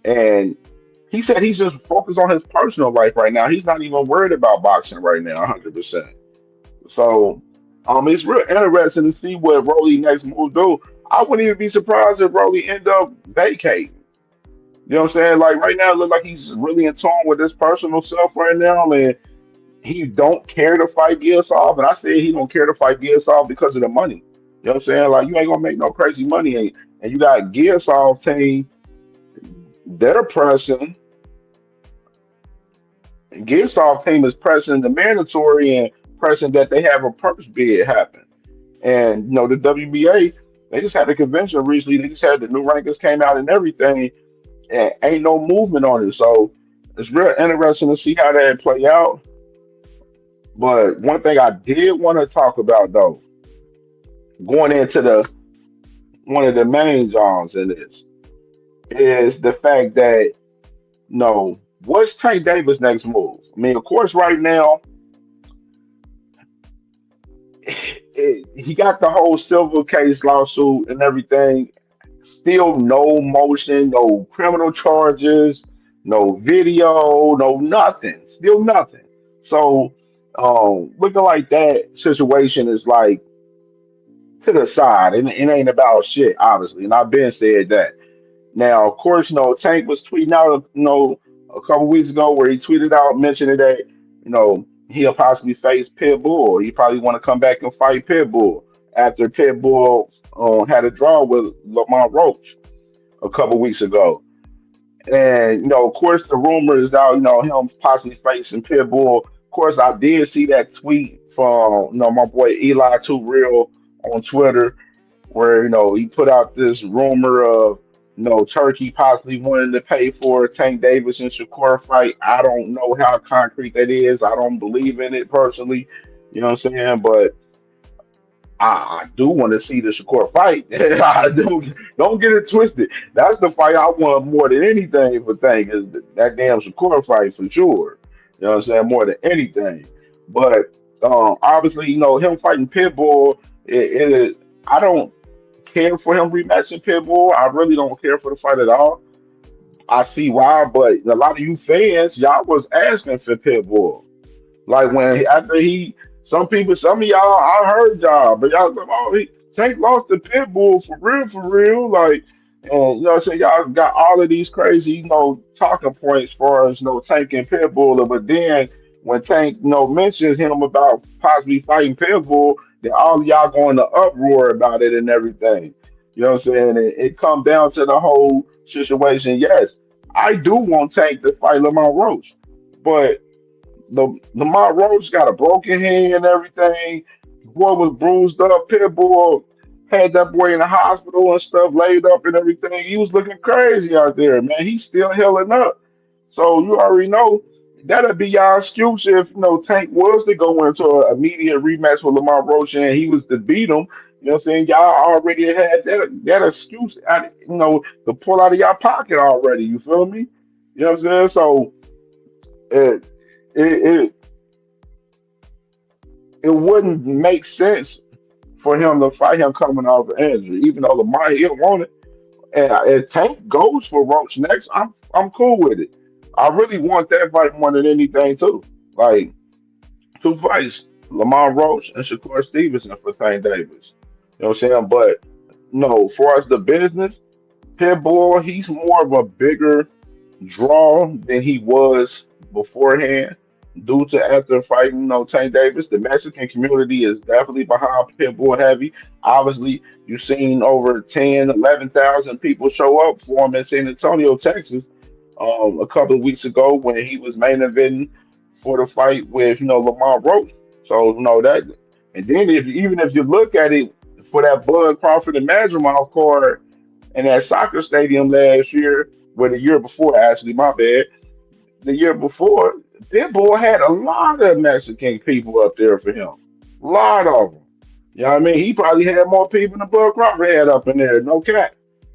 B: And he said he's just focused on his personal life right now. He's not even worried about boxing right now, 100%. So it's real interesting to see what Rolly next move do. I wouldn't even be surprised if Rolly end up vacating. You know what I'm saying? Like right now, it looks like he's really in tune with his personal self right now, and he don't care to fight Gilsoft. And I say he don't care to fight Gilsoft because of the money. You know what I'm saying? Like you ain't gonna make no crazy money, and you got Gilsoft team. They're pressing. Gilsoft team is pressing the mandatory and pressing that they have a purse bid happen. And the WBA, they just had a convention recently. They just had the new rankings came out and everything, and ain't no movement on it. So it's real interesting to see how that play out. But one thing I did want to talk about though, going into the one of the main genres in this, is the fact that what's Tank Davis' next move? I mean, of course, right now he got the whole Silver case lawsuit and everything. Still no motion, no criminal charges, no video, no nothing. Still nothing. So looking like that situation is like to the side. It ain't about shit, obviously. And I've been said that. Now, of course, Tank was tweeting out, a couple weeks ago where he tweeted out mentioning that, he'll possibly face Pitbull. He probably want to come back and fight Pitbull after Pitbull had a draw with Lamont Roach a couple weeks ago. And, of course, the rumor is out, him possibly facing Pitbull. Of course, I did see that tweet from, my boy Eli Too Real on Twitter where, he put out this rumor of, Turkey possibly wanting to pay for Tank Davis and Shakur fight. I don't know how concrete that is. I don't believe in it personally. You know what I'm saying? But I do want to see the Shakur fight. I do. Don't get it twisted. That's the fight I want more than anything for Tank is that damn Shakur fight for sure. You know what I'm saying? More than anything. But obviously, him fighting Pitbull, I don't care for him rematching Pitbull. I really don't care for the fight at all. I see why, but a lot of you fans, y'all was asking for Pitbull. Like when after some of y'all, I heard y'all, but y'all like, Tank lost to Pitbull for real. Like, and so y'all got all of these crazy, talking points for us, Tank and Pitbull. But then when Tank, mentions him about possibly fighting Pitbull, then all of y'all going to uproar about it and everything. You know what I'm saying? It comes down to the whole situation. Yes, I do want Tank to fight Lamont Roach, but Lamont Roach got a broken hand and everything. The boy was bruised up. Pitbull had that boy in the hospital and stuff, laid up and everything. He was looking crazy out there, man. He's still healing up. So you already know that'd be y'all excuse if Tank was to go into an immediate rematch with Lamont Roach and he was to beat him. You know what I'm saying? Y'all already had that excuse to pull out of y'all pocket already. You feel me? You know what I'm saying? So it wouldn't make sense for him to fight him coming off an injury, even though Lamont he don't want it. And if Tank goes for Roach next, I'm cool with it. I really want that fight more than anything too. Like 2 fights, Lamont Roach and Shakur Stevenson for Tank Davis. You know what I'm saying? But as far as the business, Pitbull, he's more of a bigger draw than he was beforehand. Due to after fighting, Tank Davis, the Mexican community is definitely behind Pitbull heavy. Obviously, you've seen over 10, 11,000 people show up for him in San Antonio, Texas, a couple of weeks ago when he was main eventing for the fight with, Lamont Roach. So, that, and then even if you look at it for that Bud Crawford and Madrimov card in that soccer stadium last year, the year before, actually, my bad, the year before, Pitbull had a lot of Mexican people up there for him. A lot of them. You know what I mean? He probably had more people than Bud Crawford had up in there. No cap.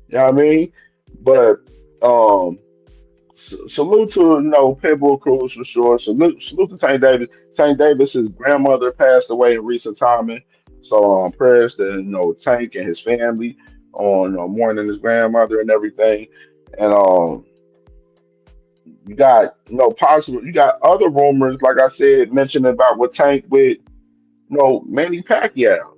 B: You know what I mean? But um, salute to Pitbull Cruz for sure. Salute to Tank Davis. Tank Davis's grandmother passed away in recent timing. So prayers to Tank and his family on mourning his grandmother and everything. And you got possible. You got other rumors, like I said, mentioned about what Tank with Manny Pacquiao,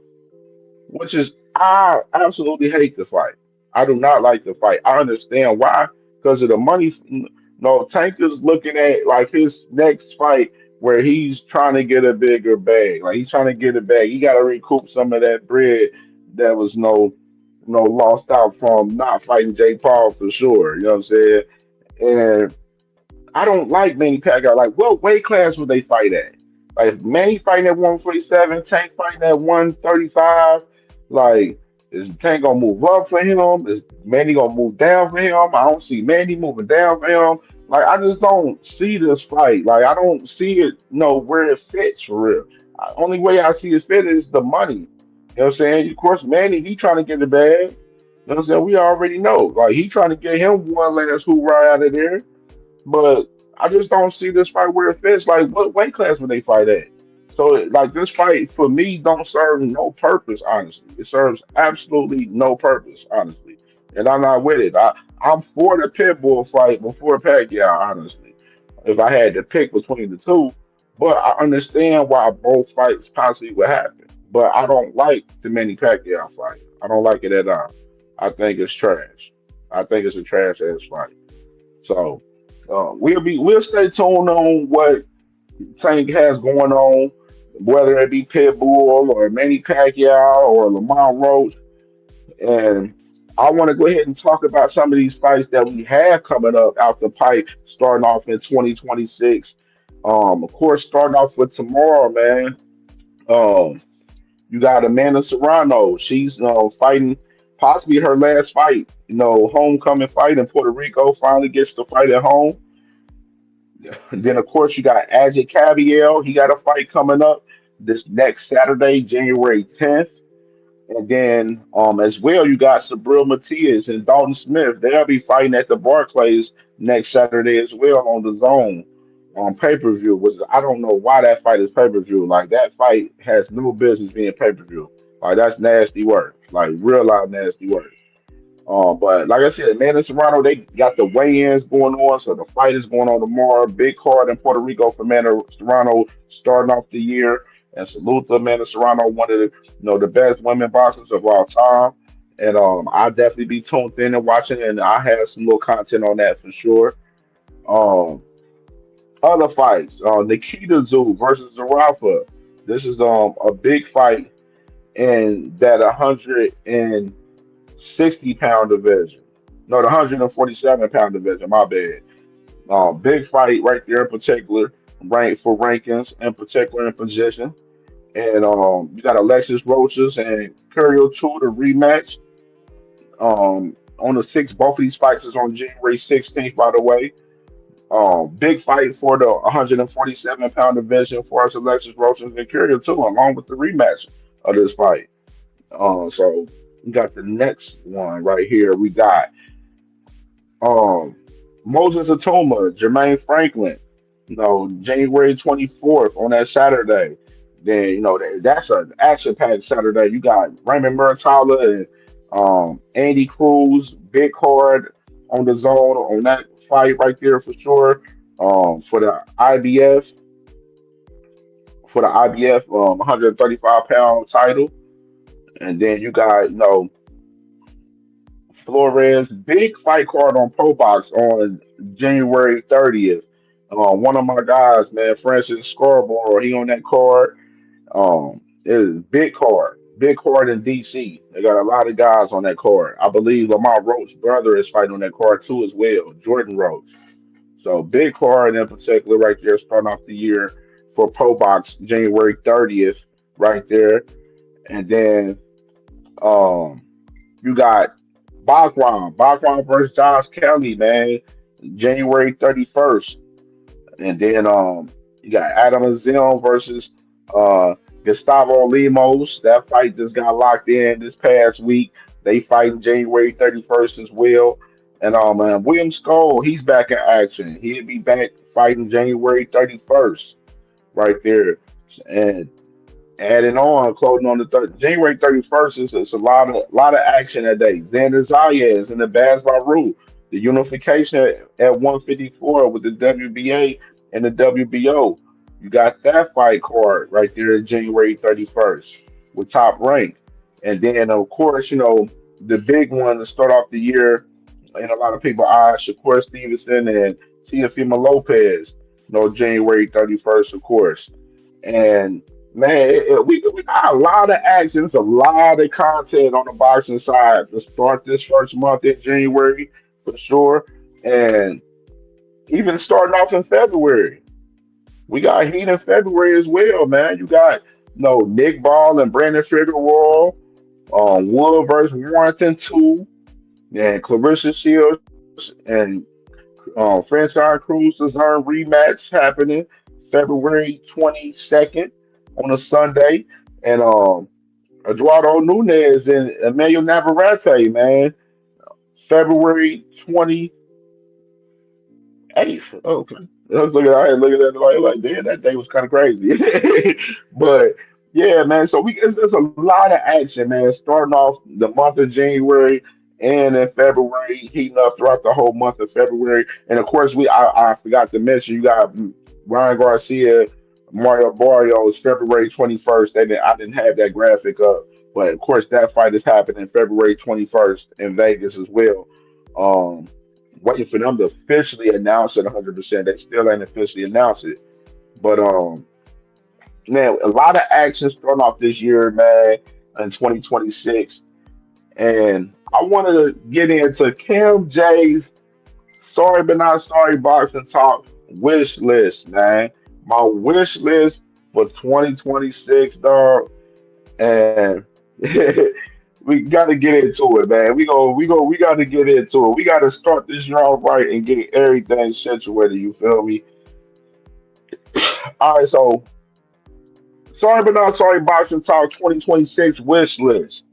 B: which is I absolutely hate the fight. I do not like the fight. I understand why, because of the money. No, Tank is looking at like his next fight where he's trying to get a bigger bag. Like he's trying to get a bag. He got to recoup some of that bread that was lost out from not fighting Jake Paul for sure. You know what I'm saying? And I don't like Manny Pacquiao. Like, what weight class would they fight at? Like, if Manny fighting at 147, Tank fighting at 135. Like, is Tank gonna move up for him? Is Manny gonna move down for him? I don't see Manny moving down for him. Like, I just don't see this fight. Like, I don't see it, where it fits for real. Only way I see it fit is the money. You know what I'm saying? Of course, Manny, he trying to get the bag. You know what I'm saying? We already know. Like, he trying to get him one last hoorah out of there. But I just don't see this fight where it fits. Like, what weight class would they fight at? So, like, this fight for me don't serve no purpose. Honestly, it serves absolutely no purpose. Honestly, and I'm not with it. I'm for the Pitbull fight before Pacquiao. Honestly, if I had to pick between the two, but I understand why both fights possibly would happen. But I don't like the Manny Pacquiao fight. I don't like it at all. I think it's trash. I think it's a trash ass fight. So we'll stay tuned on what Tank has going on, whether it be Pitbull or Manny Pacquiao or Lamont Roach. And I want to go ahead and talk about some of these fights that we have coming up out the pipe, starting off in 2026. Of course, starting off with tomorrow, man. Um, you got Amanda Serrano. She's fighting possibly her last fight. Homecoming fight in Puerto Rico. Finally gets to fight at home. Then of course you got Ajit Caviel. He got a fight coming up this next Saturday, January 10th. And then as well you got Sabril Matias and Dalton Smith. They'll be fighting at the Barclays next Saturday as well on the zone on pay-per-view. Which I don't know why that fight is pay-per-view. Like that fight has no business being pay-per-view. Like that's nasty work. Like real loud nasty work. But like I said, Amanda Serrano, they got the weigh-ins going on, so the fight is going on tomorrow. Big card in Puerto Rico for Amanda Serrano starting off the year. And salute to Amanda Serrano, one of the best women boxers of all time. And I'll definitely be tuned in and watching, and I have some little content on that for sure. Um, Other fights, Nikita Zoo versus Zarafa. This is a big fight in that 160-pound division. No, the 147-pound division. My bad. Big fight right there in particular, ranked for rankings in particular in position. And you got Alexis Roaches and Curio 2 to rematch. On the 6th, both of these fights is on January 16th, by the way. Big fight for the 147-pound division for us, Alexis Roaches and Curio 2, along with the rematch of this fight. So we got the next one right here. We got um, Moses Atoma, Jermaine Franklin, January 24th on that Saturday. Then, that's an action packed Saturday. You got Raymond Murtala and Andy Cruz, big card on the zone on that fight right there for sure. For the IBF, 135-pound title. And then you got, Flores, big fight card on Pro Box on January 30th. One of my guys, man, Francis Scarborough, he on that card. It is big card in DC. They got a lot of guys on that card. I believe Lamar Roach's brother is fighting on that card too as well, Jordan Roach. So big card in particular right there, starting off the year for Pro Box, January 30th, right there. And then you got Bachram versus Josh Kelly, man, January 31st. And then you got Adam Azim versus Gustavo Lemos. That fight just got locked in this past week. They fighting January 31st as well. And William Skull, he's back in action. He'll be back fighting January 31st right there. And adding on, closing on the January 31st is it's a lot of action that day. Xander Zayas and the Baz Baru, the unification at 154 with the WBA and the WBO. You got that fight card right there January 31st with Top Rank. And then of course, the big one to start off the year and a lot of people eyes, Shakur Stevenson and Teofimo Lopez, January 31st, of course. And man, we got a lot of action. There's a lot of content on the boxing side to start this first month in January for sure. And even starting off in February. We got heat in February as well, man. You got Nick Ball and Brandon Figueroa, Wood versus Warrington 2, and Clarissa Shields and Franchise Cruz Cesaro rematch happening February 22nd on a Sunday. And Eduardo Nunez and Emmanuel Navarrete, man, February 28th. Okay. I was looking at that like, damn, that day was kind of crazy. But yeah, man. So there's a lot of action, man. Starting off the month of January and in February, heating up throughout the whole month of February. And of course, I forgot to mention you got Ryan Garcia, Mario Barrios, February 21st. I didn't have that graphic up, but of course that fight is happening February 21st in Vegas as well. Waiting for them to officially announce it 100%. They still ain't officially announced it. But man, a lot of action starting off this year, man, in 2026. And I wanted to get into Cam J's Sorry But Not Sorry Boxing Talk wish list, man. My wish list for 2026, dog. And we got to get into it, man. We got to get into it. We got to start this year off right and get everything situated. You feel me? All right, so Sorry But Not Sorry Boxing Talk 2026 wish list.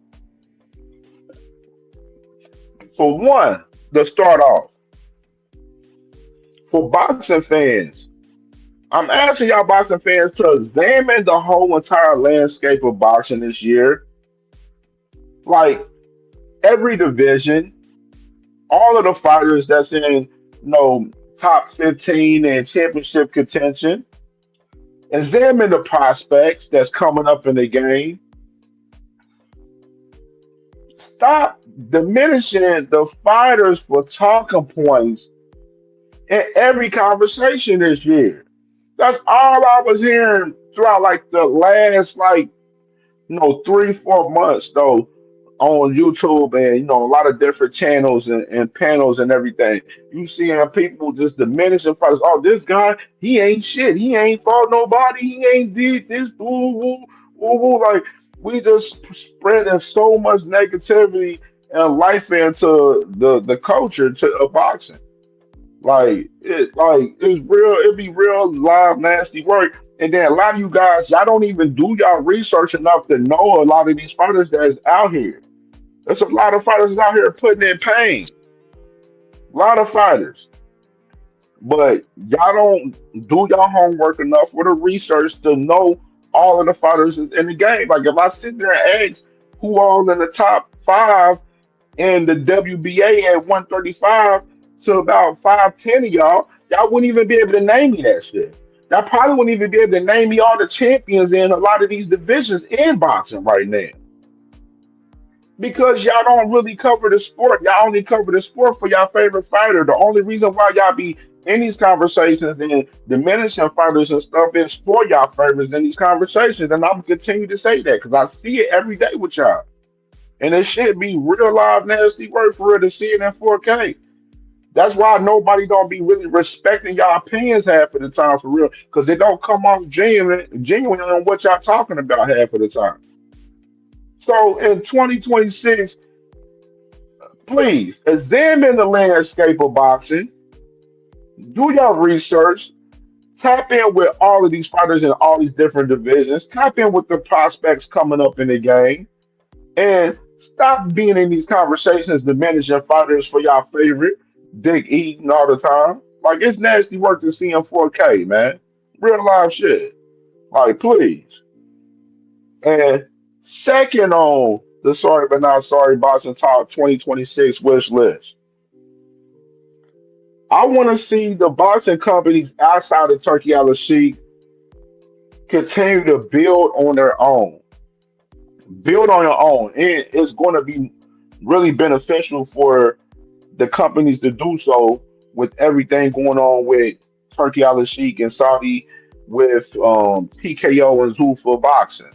B: For one, to start off, for boxing fans, I'm asking y'all boxing fans to examine the whole entire landscape of boxing this year. Like every division, all of the fighters that's in top 15 and championship contention. Examine the prospects that's coming up in the game. Stop diminishing the fighters for talking points in every conversation this year. That's all I was hearing throughout like the last 3-4 months though on YouTube and a lot of different channels and panels and everything. You seeing people just diminishing fighters. Oh, this guy, he ain't shit. He ain't fought nobody. He ain't did this. Woo, woo, woo, woo. Like we just spreading so much negativity and life into the culture of boxing. It's real. It be real live nasty work. And then a lot of you guys, y'all don't even do y'all research enough to know a lot of these fighters that's out here. There's a lot of fighters out here putting in pain. A lot of fighters. But y'all don't do y'all homework enough with the research to know all of the fighters in the game. Like if I sit there and ask who all in the top 5 in the WBA at 135 to about 5'10" of y'all wouldn't even be able to name me that shit. Y'all probably wouldn't even be able to name me all the champions in a lot of these divisions in boxing right now. Because y'all don't really cover the sport. Y'all only cover the sport for y'all favorite fighter. The only reason why y'all be in these conversations and diminishing fighters and stuff is for y'all favorites in these conversations. And I'm going to continue to say that because I see it every day with y'all. And it should be real live nasty work for real to see it in 4K. That's why nobody don't be really respecting y'all opinions half of the time for real, because they don't come off genuine on what y'all talking about half of the time. So in 2026, please examine the landscape of boxing, do your research, tap in with all of these fighters in all these different divisions, tap in with the prospects coming up in the game, and Stop being in these conversations diminishing fighters for y'all favorite dick eating all the time. Like it's nasty work to see in 4K, man. Real life shit. Like please. And second on the sorry but not sorry boxing talk 2026 wish list. I want to see the boxing companies outside of Turkey Al Sheikh continue to build on their own. Build on your own. And it's going to be really beneficial for the companies to do so with everything going on with Turkey Al Sheikh and Saudi with PKO and Zuffa boxing.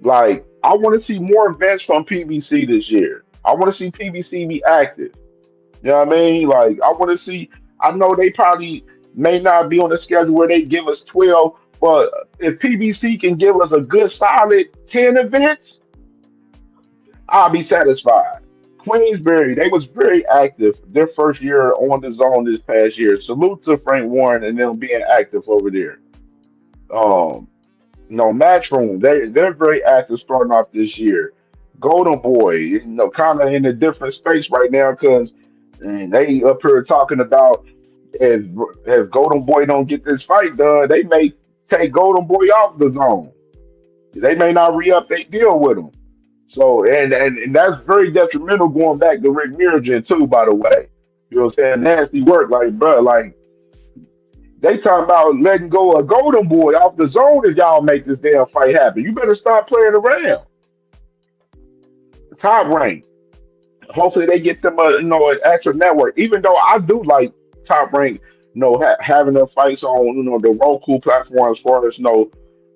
B: Like, I want to see more events from PBC this year. I want to see PBC be active. You know what I mean? Like, I want to see, I know they probably may not be on the schedule where they give us 12, but if PBC can give us a good solid 10 events, I'll be satisfied. Queensberry, they was very active their first year on the zone this past year. Salute to Frank Warren and them being active over there. Um, Matchroom, they're very active starting off this year. Golden Boy, kind of in a different space right now because they up here talking about if Golden Boy don't get this fight done, they may take Golden Boy off the zone. They may not re-up their deal with him. So and that's very detrimental going back to Rick Miragen too, by the way. You know what I'm saying? Nasty work, like bro, like they talking about letting go of Golden Boy off the zone if y'all make this damn fight happen. You better stop playing around. Top rank. Hopefully they get them an extra network. Even though I do like Top Rank, having their fights on the Roku platform as far as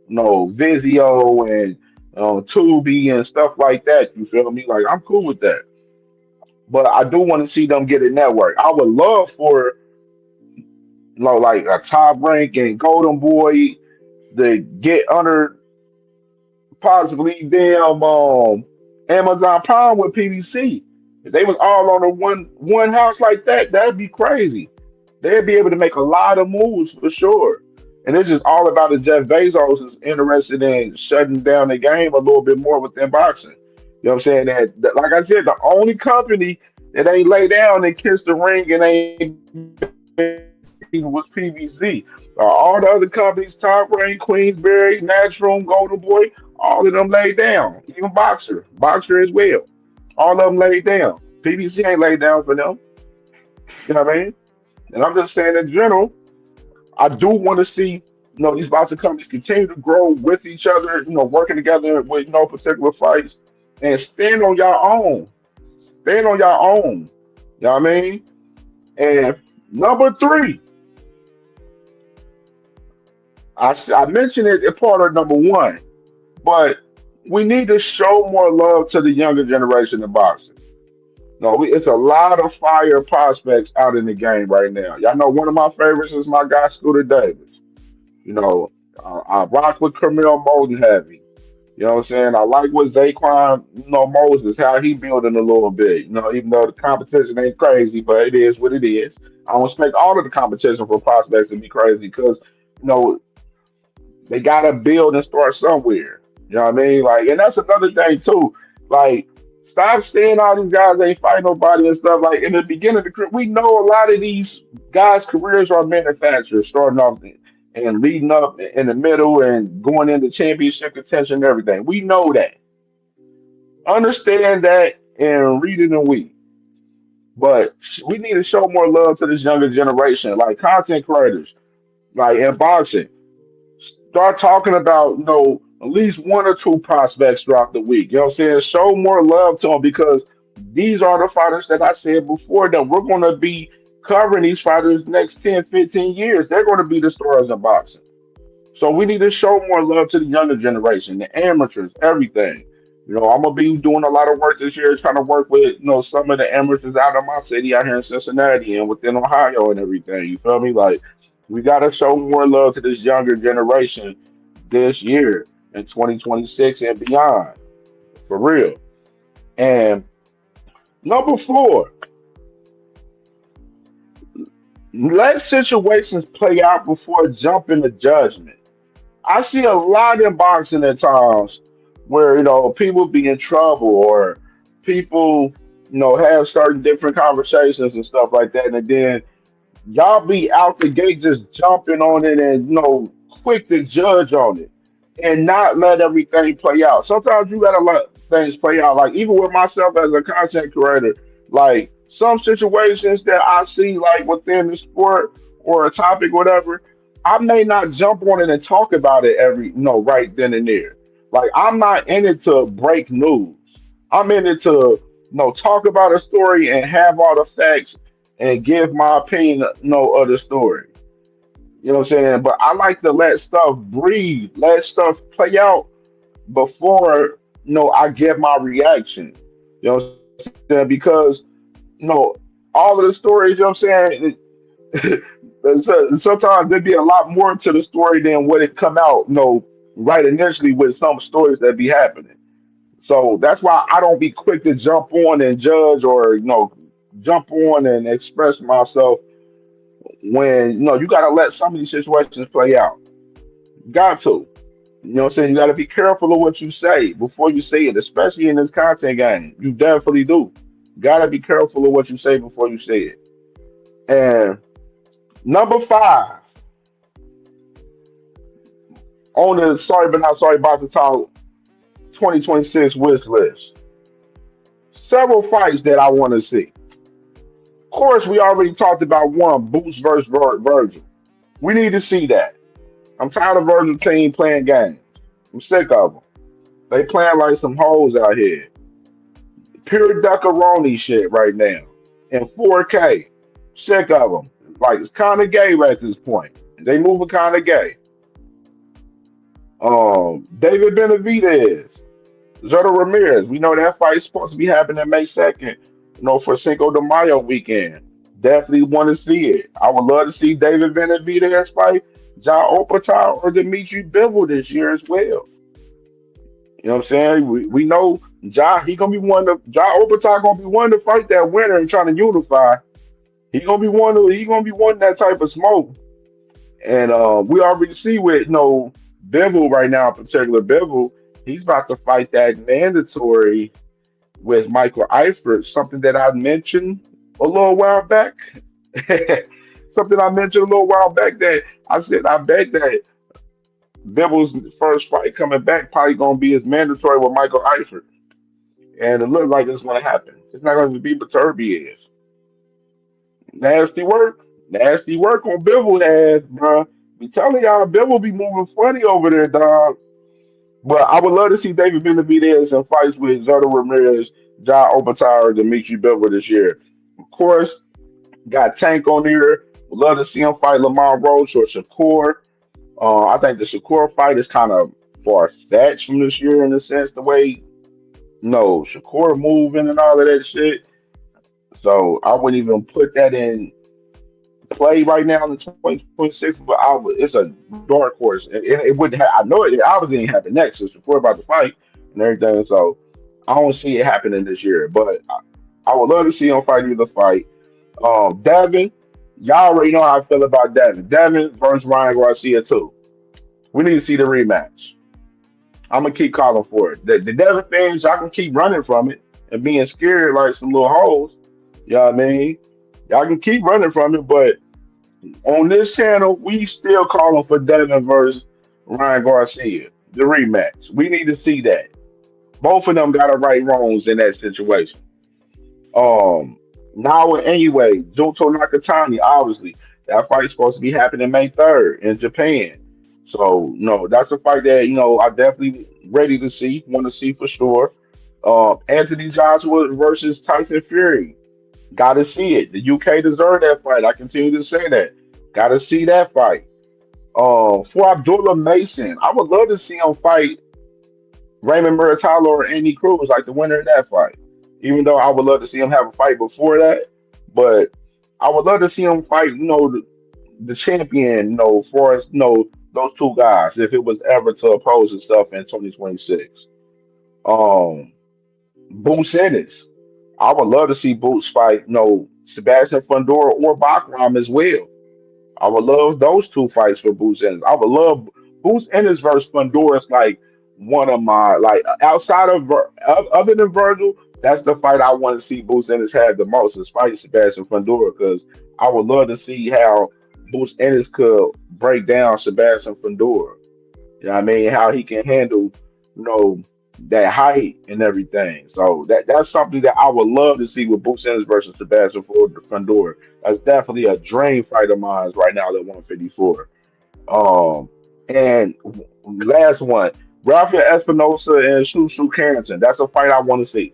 B: Vizio and Tubi and stuff like that. You feel me? Like I'm cool with that. But I do want to see them get a network. I would love for like a Top Rank and Golden Boy to get under possibly them Amazon Prime with PBC. If they was all on the one house like that, that'd be crazy. They'd be able to make a lot of moves for sure. And it's just all about if Jeff Bezos is interested in shutting down the game a little bit more within boxing. You know what I'm saying? That like I said, the only company that ain't lay down and kiss the ring and ain't was PBC. All the other companies, Top Rank, Queensberry, Natural, Golden Boy, all of them laid down. Even Boxer as well. All of them laid down. PBC ain't laid down for them. You know what I mean? And I'm just saying in general, I do want to see, these boxing companies continue to grow with each other, working together with no particular fights and stand on your own. Stand on your own. You know what I mean? And number 3, I mentioned it as part of number 1, but we need to show more love to the younger generation in boxing. It's a lot of fire prospects out in the game right now. Y'all know one of my favorites is my guy Scooter Davis. I rock with Camille Moden heavy. You know what I'm saying? I like what Zaquan, Moses, how he building a little bit. Even though the competition ain't crazy, but it is what it is. I don't expect all of the competition for prospects to be crazy because, they gotta build and start somewhere. You know what I mean? Like, and that's another thing too. Like, stop saying all these guys ain't fight nobody and stuff. Like in the beginning of the career, we know a lot of these guys' careers are manufactured, starting off and leading up in the middle and going into championship contention and everything. We know that. Understand that and read it and we. But we need to show more love to this younger generation, like content creators, like in boxing. Start talking about, at least 1 or 2 prospects throughout the week. You know what I'm saying? Show more love to them because these are the fighters that I said before that we're going to be covering these fighters next 10, 15 years. They're going to be the stars in boxing. So we need to show more love to the younger generation, the amateurs, everything. I'm going to be doing a lot of work this year, trying to work with, some of the amateurs out of my city, out here in Cincinnati and within Ohio and everything. You feel me? Like, we got to show more love to this younger generation this year in 2026 and beyond. For real. And number 4, let situations play out before jumping to judgment. I see a lot in boxing at times where people be in trouble or people have certain different conversations and stuff like that, and then y'all be out the gate just jumping on it and quick to judge on it and not let everything play out. Sometimes you gotta let things play out. Like even with myself as a content creator, like some situations that I see like within the sport or a topic, whatever, I may not jump on it and talk about it every right then and there. Like I'm not in it to break news. I'm in it to talk about a story and have all the facts and give my opinion of the story. You know what I'm saying? But I like to let stuff breathe, let stuff play out before I give my reaction. You know what I'm saying? Because all of the stories, you know what I'm saying? Sometimes there'd be a lot more to the story than what it come out, right initially with some stories that be happening. So that's why I don't be quick to jump on and judge or jump on and express myself when you gotta let some of these situations play out. Got to. You know what I'm saying? You gotta be careful of what you say before you say it, especially in this content game. You definitely do. Gotta be careful of what you say before you say it. And number 5 on the Sorry But Not Sorry Boxing Talk 2026 wish list. Several fights that I want to see. Of course, we already talked about one, Boots versus Vergil. We need to see that. I'm tired of Virgil team playing games. I'm sick of them. They playing like some hoes out here. Pure duckaroni shit right now. In 4K. Sick of them. Like, it's kind of gay at this point. They moving kind of gay. David Benavidez, Zerto Ramirez. We know that fight's supposed to be happening May 2nd, for Cinco de Mayo weekend. Definitely want to see it. I would love to see David Benavidez fight Ja Opatar or Dimitri Bivol this year as well. You know what I'm saying? We know Ja, Ja Opatar gonna be one to fight that winner and trying to unify. He gonna be one that type of smoke. And we already see with Bivol right now, in particular Bivol, he's about to fight that mandatory with Michael Eifert, something that I mentioned a little while back. Something I mentioned a little while back that I said I bet that Bivol's first fight coming back probably gonna be his mandatory with Michael Eifert. And it looks like it's gonna happen. It's not gonna be Baturbie is. Nasty work on Bivol ass, bro. Be telling y'all, Bivol be moving funny over there, dog. But I would love to see David Benavidez in fights with Zerto Ramirez, Ja Opatar, or Dimitri Bivol this year. Of course, got Tank on here. Would love to see him fight Lamont Roach or Shakur. I think the Shakur fight is kind of far-fetched from this year in a sense, the way, Shakur moving and all of that shit. So I wouldn't even put that in play right now in the 2026, but it's a dark horse. And it wouldn't I know it obviously ain't happen next. It's before about the fight and everything. So I don't see it happening this year. But I would love to see him fight either fight. Devin, y'all already know how I feel about Devin. Devin versus Ryan Garcia too. We need to see the rematch. I'm gonna keep calling for it. The Devin fans, y'all can keep running from it and being scared like some little hoes. You know what I mean? Y'all can keep running from it, but on this channel, we still calling for Devin versus Ryan Garcia, the rematch. We need to see that. Both of them got to right wrongs in that situation. Now anyway, Junto Nakatani, obviously, that fight's supposed to be happening May 3rd in Japan. So, that's a fight that, I definitely ready to see, want to see for sure. Anthony Joshua versus Tyson Fury. Got to see it. The UK deserved that fight. I continue to say that. Got to see that fight. For Abdullah Mason, I would love to see him fight Raymond Muratalo or Andy Cruz, like the winner of that fight. Even though I would love to see him have a fight before that, but I would love to see him fight, the champion, for us, those two guys, if it was ever to oppose itself in 2026. Boots Ennis. I would love to see Boots fight, Sebastian Fundora or Bachram as well. I would love those two fights for Boots Ennis. I would love Boots Ennis versus Fundora is like one of my like outside of other than Virgil, that's the fight I want to see Boots Ennis have the most is fighting Sebastian Fundora because I would love to see how Boots Ennis could break down Sebastian Fundora. You know what I mean? How he can handle, you know, that height and everything. So that's something that I would love to see with Boots Ennis versus Sebastian Fundora. That's definitely a dream fight of mine right now at 154. And last one, Rafael Espinosa and Shushu Carrington. That's a fight I want to see.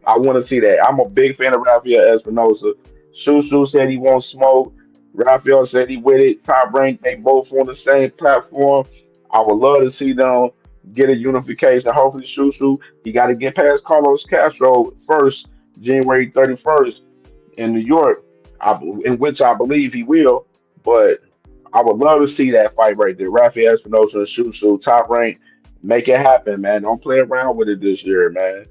B: I want to see that. I'm a big fan of Rafael Espinosa. Shushu said he won't smoke. Rafael said he with it. Top rank. They both on the same platform. I would love to see them get a unification. Hopefully, Shushu, he got to get past Carlos Castro first, January 31st in New York, in which I believe he will. But I would love to see that fight right there. Rafael Espinosa and Shushu, top rank. Make it happen, man. Don't play around with it this year, man.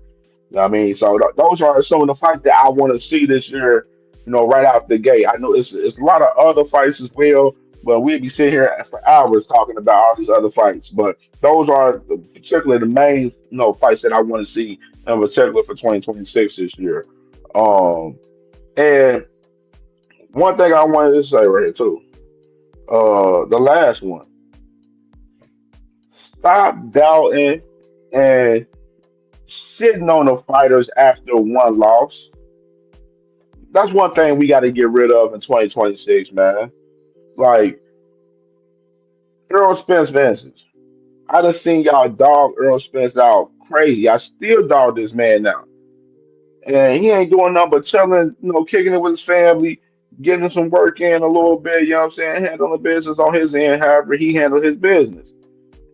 B: You know what I mean? So those are some of the fights that I want to see this year, you know, right out the gate. I know it's a lot of other fights as well, but we'd be sitting here for hours talking about all these other fights. But those are particularly the main, you know, fights that I want to see in particular for 2026 this year. And one thing I wanted to say right here too, the last one, stop doubting and shitting on the fighters after one loss. That's one thing we got to get rid of in 2026, man. Like Earl Spence Vincent. I done seen y'all dog Earl Spence out crazy. I still dog this man now. And he ain't doing nothing but chilling, you know, kicking it with his family, getting some work in a little bit, you know what I'm saying? Handling the business on his end, however he handled his business.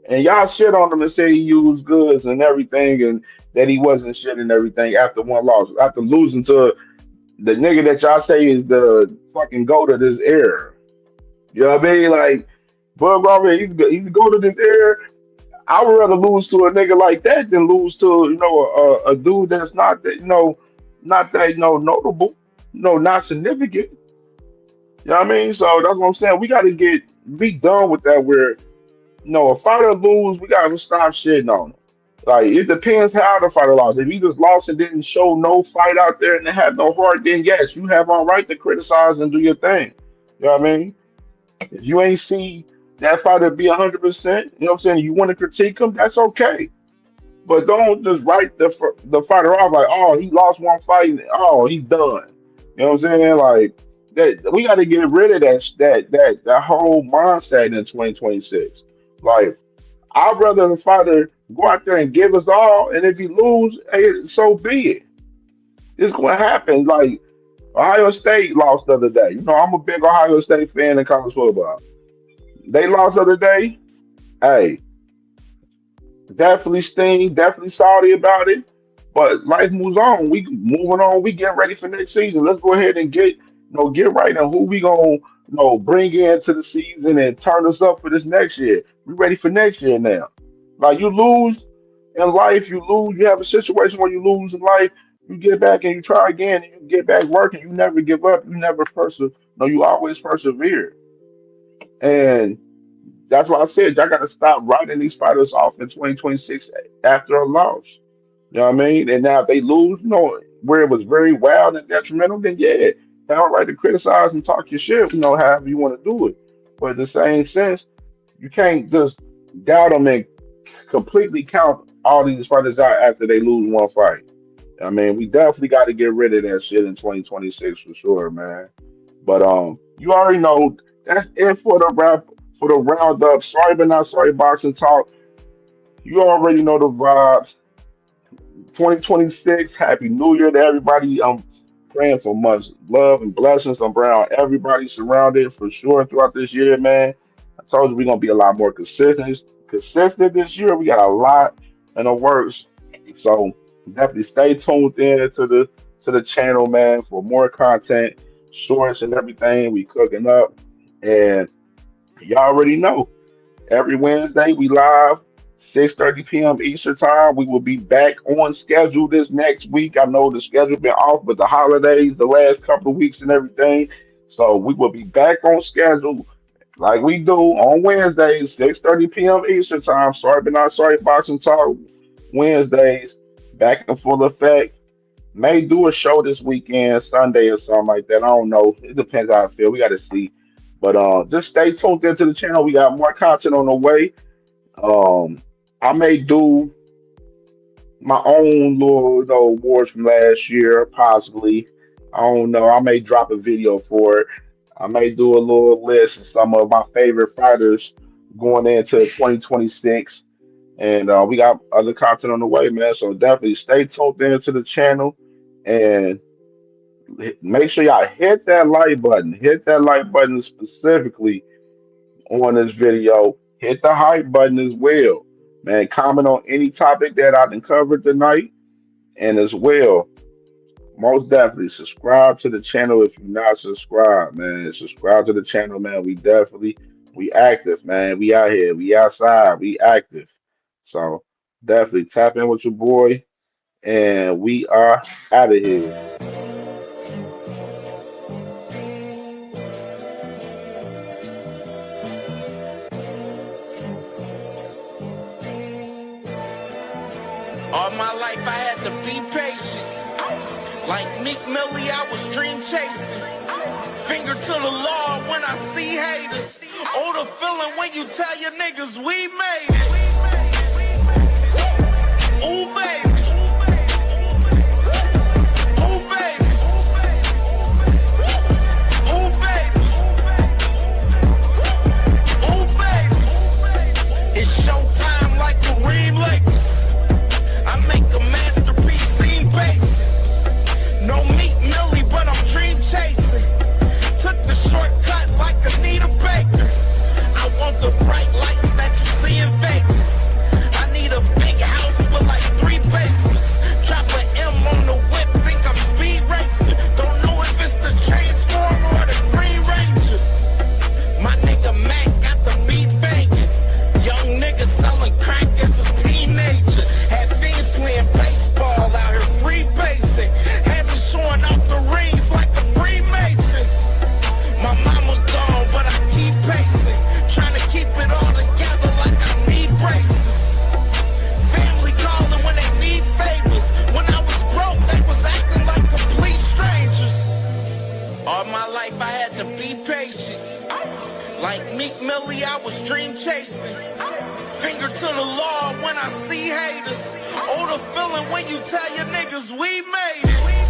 B: And y'all shit on him and say he used goods and everything and that he wasn't shit and everything after one loss. After losing to the nigga that y'all say is the fucking goat of this era. You know what I mean? Like, Bud Robert, he's the goat of this era. I would rather lose to a nigga like that than lose to, you know, a dude that's not that, you know, not that, you know, notable, you know, not significant. You know what I mean? So that's what I'm saying. We got to be done with that where, you know, a fighter lose, we got to stop shitting on him. Like, it depends how the fighter lost. If he just lost and didn't show no fight out there and they had no heart, then yes, you have all right to criticize and do your thing. You know what I mean? If you ain't see that fighter be 100%, you know what I'm saying? You want to critique him, that's okay. But don't just write the fighter off like, oh, he lost one fight, and, oh, he's done. You know what I'm saying? Like, that we got to get rid of that whole mindset in 2026. Like, I'd rather the fighter go out there and give us all, and if he lose, hey, so be it. It's going to happen. Like, Ohio State lost the other day. You know, I'm a big Ohio State fan in college football. They lost the other day. Hey, definitely sting, definitely salty about it. But life moves on. We moving on. We getting ready for next season. Let's go ahead and get right on who we gonna bring into the season and turn us up for this next year. We ready for next year now. Like you lose in life, you lose. You have a situation where you lose in life. You get back and you try again, and you get back working. You never give up. You never persevere. No, you always persevere. And that's why I said y'all got to stop writing these fighters off in 2026 after a loss. You know what I mean? And now if they lose, where it was very wild and detrimental, then yeah, have a right to criticize and talk your shit, however you want to do it. But in the same sense, you can't just doubt them and completely count all these fighters out after they lose one fight. I mean, we definitely got to get rid of that shit in 2026 for sure, man. But you already know that's it for the roundup. Sorry but not sorry boxing talk. You already know the vibes. 2026, Happy New Year to everybody. I'm praying for much love and blessings around everybody surrounded for sure throughout this year, man. I told you we're gonna be a lot more consistent this year. We got a lot in the works. So definitely stay tuned in to the channel, man, for more content, shorts and everything we cooking up. And y'all already know every Wednesday we live 6:30 p.m. Eastern time. We will be back on schedule this next week. I know the schedule been off with the holidays the last couple of weeks and everything. So we will be back on schedule like we do on Wednesdays, 6:30 p.m. Eastern time. Sorry, but not sorry. Boxing Talk Wednesdays back in full effect. May do a show this weekend, Sunday or something like that. I don't know. It depends how I feel. We got to see. But just stay tuned into the channel. We got more content on the way. Um, I may do my own little, awards from last year, possibly. I don't know. I may drop a video for it. I may do a little list of some of my favorite fighters going into 2026. And we got other content on the way, man. So definitely stay tuned into the channel and make sure y'all hit that like button. Hit that like button specifically on this video. Hit the hype button as well. Man, comment on any topic that I done covered tonight. And as well, most definitely subscribe to the channel if you're not subscribed, man. Subscribe to the channel, man. We active, man. We out here. We outside. We active. So definitely tap in with your boy. And we are out of here.
A: All my life I had to be patient. Like Meek Millie, I was dream chasing. Finger to the law when I see haters. Oh, the feeling when you tell your niggas we made it. Ooh, baby. Ooh, baby. Ooh, baby. Ooh, baby. It's showtime like Kareem Lakers. I make a masterpiece, scene basic. No Meek Millie, but I'm dream chasing. Took the shortcut like Anita Baker. I want the bright lights that you see in Vegas. I need a big house with like 3 basements. Drop an M on the whip, think I'm speed racing. Don't know if it's the Transformer or the Green Ranger. My nigga Mac got the beat banging. Young nigga selling crack as a teenager. Had fiends playing baseball out here free basing. Had me showing off the rings like a Freemason. My mama gone, but I keep pacing. Trying to keep it all together like I need braces. Family calling when they need favors. When I was broke, they was acting like complete strangers. All my life I had to be patient. Like Meek Millie, I was dream chasing. Finger to the law when I see haters. Oh, the feeling when you tell your niggas we made it.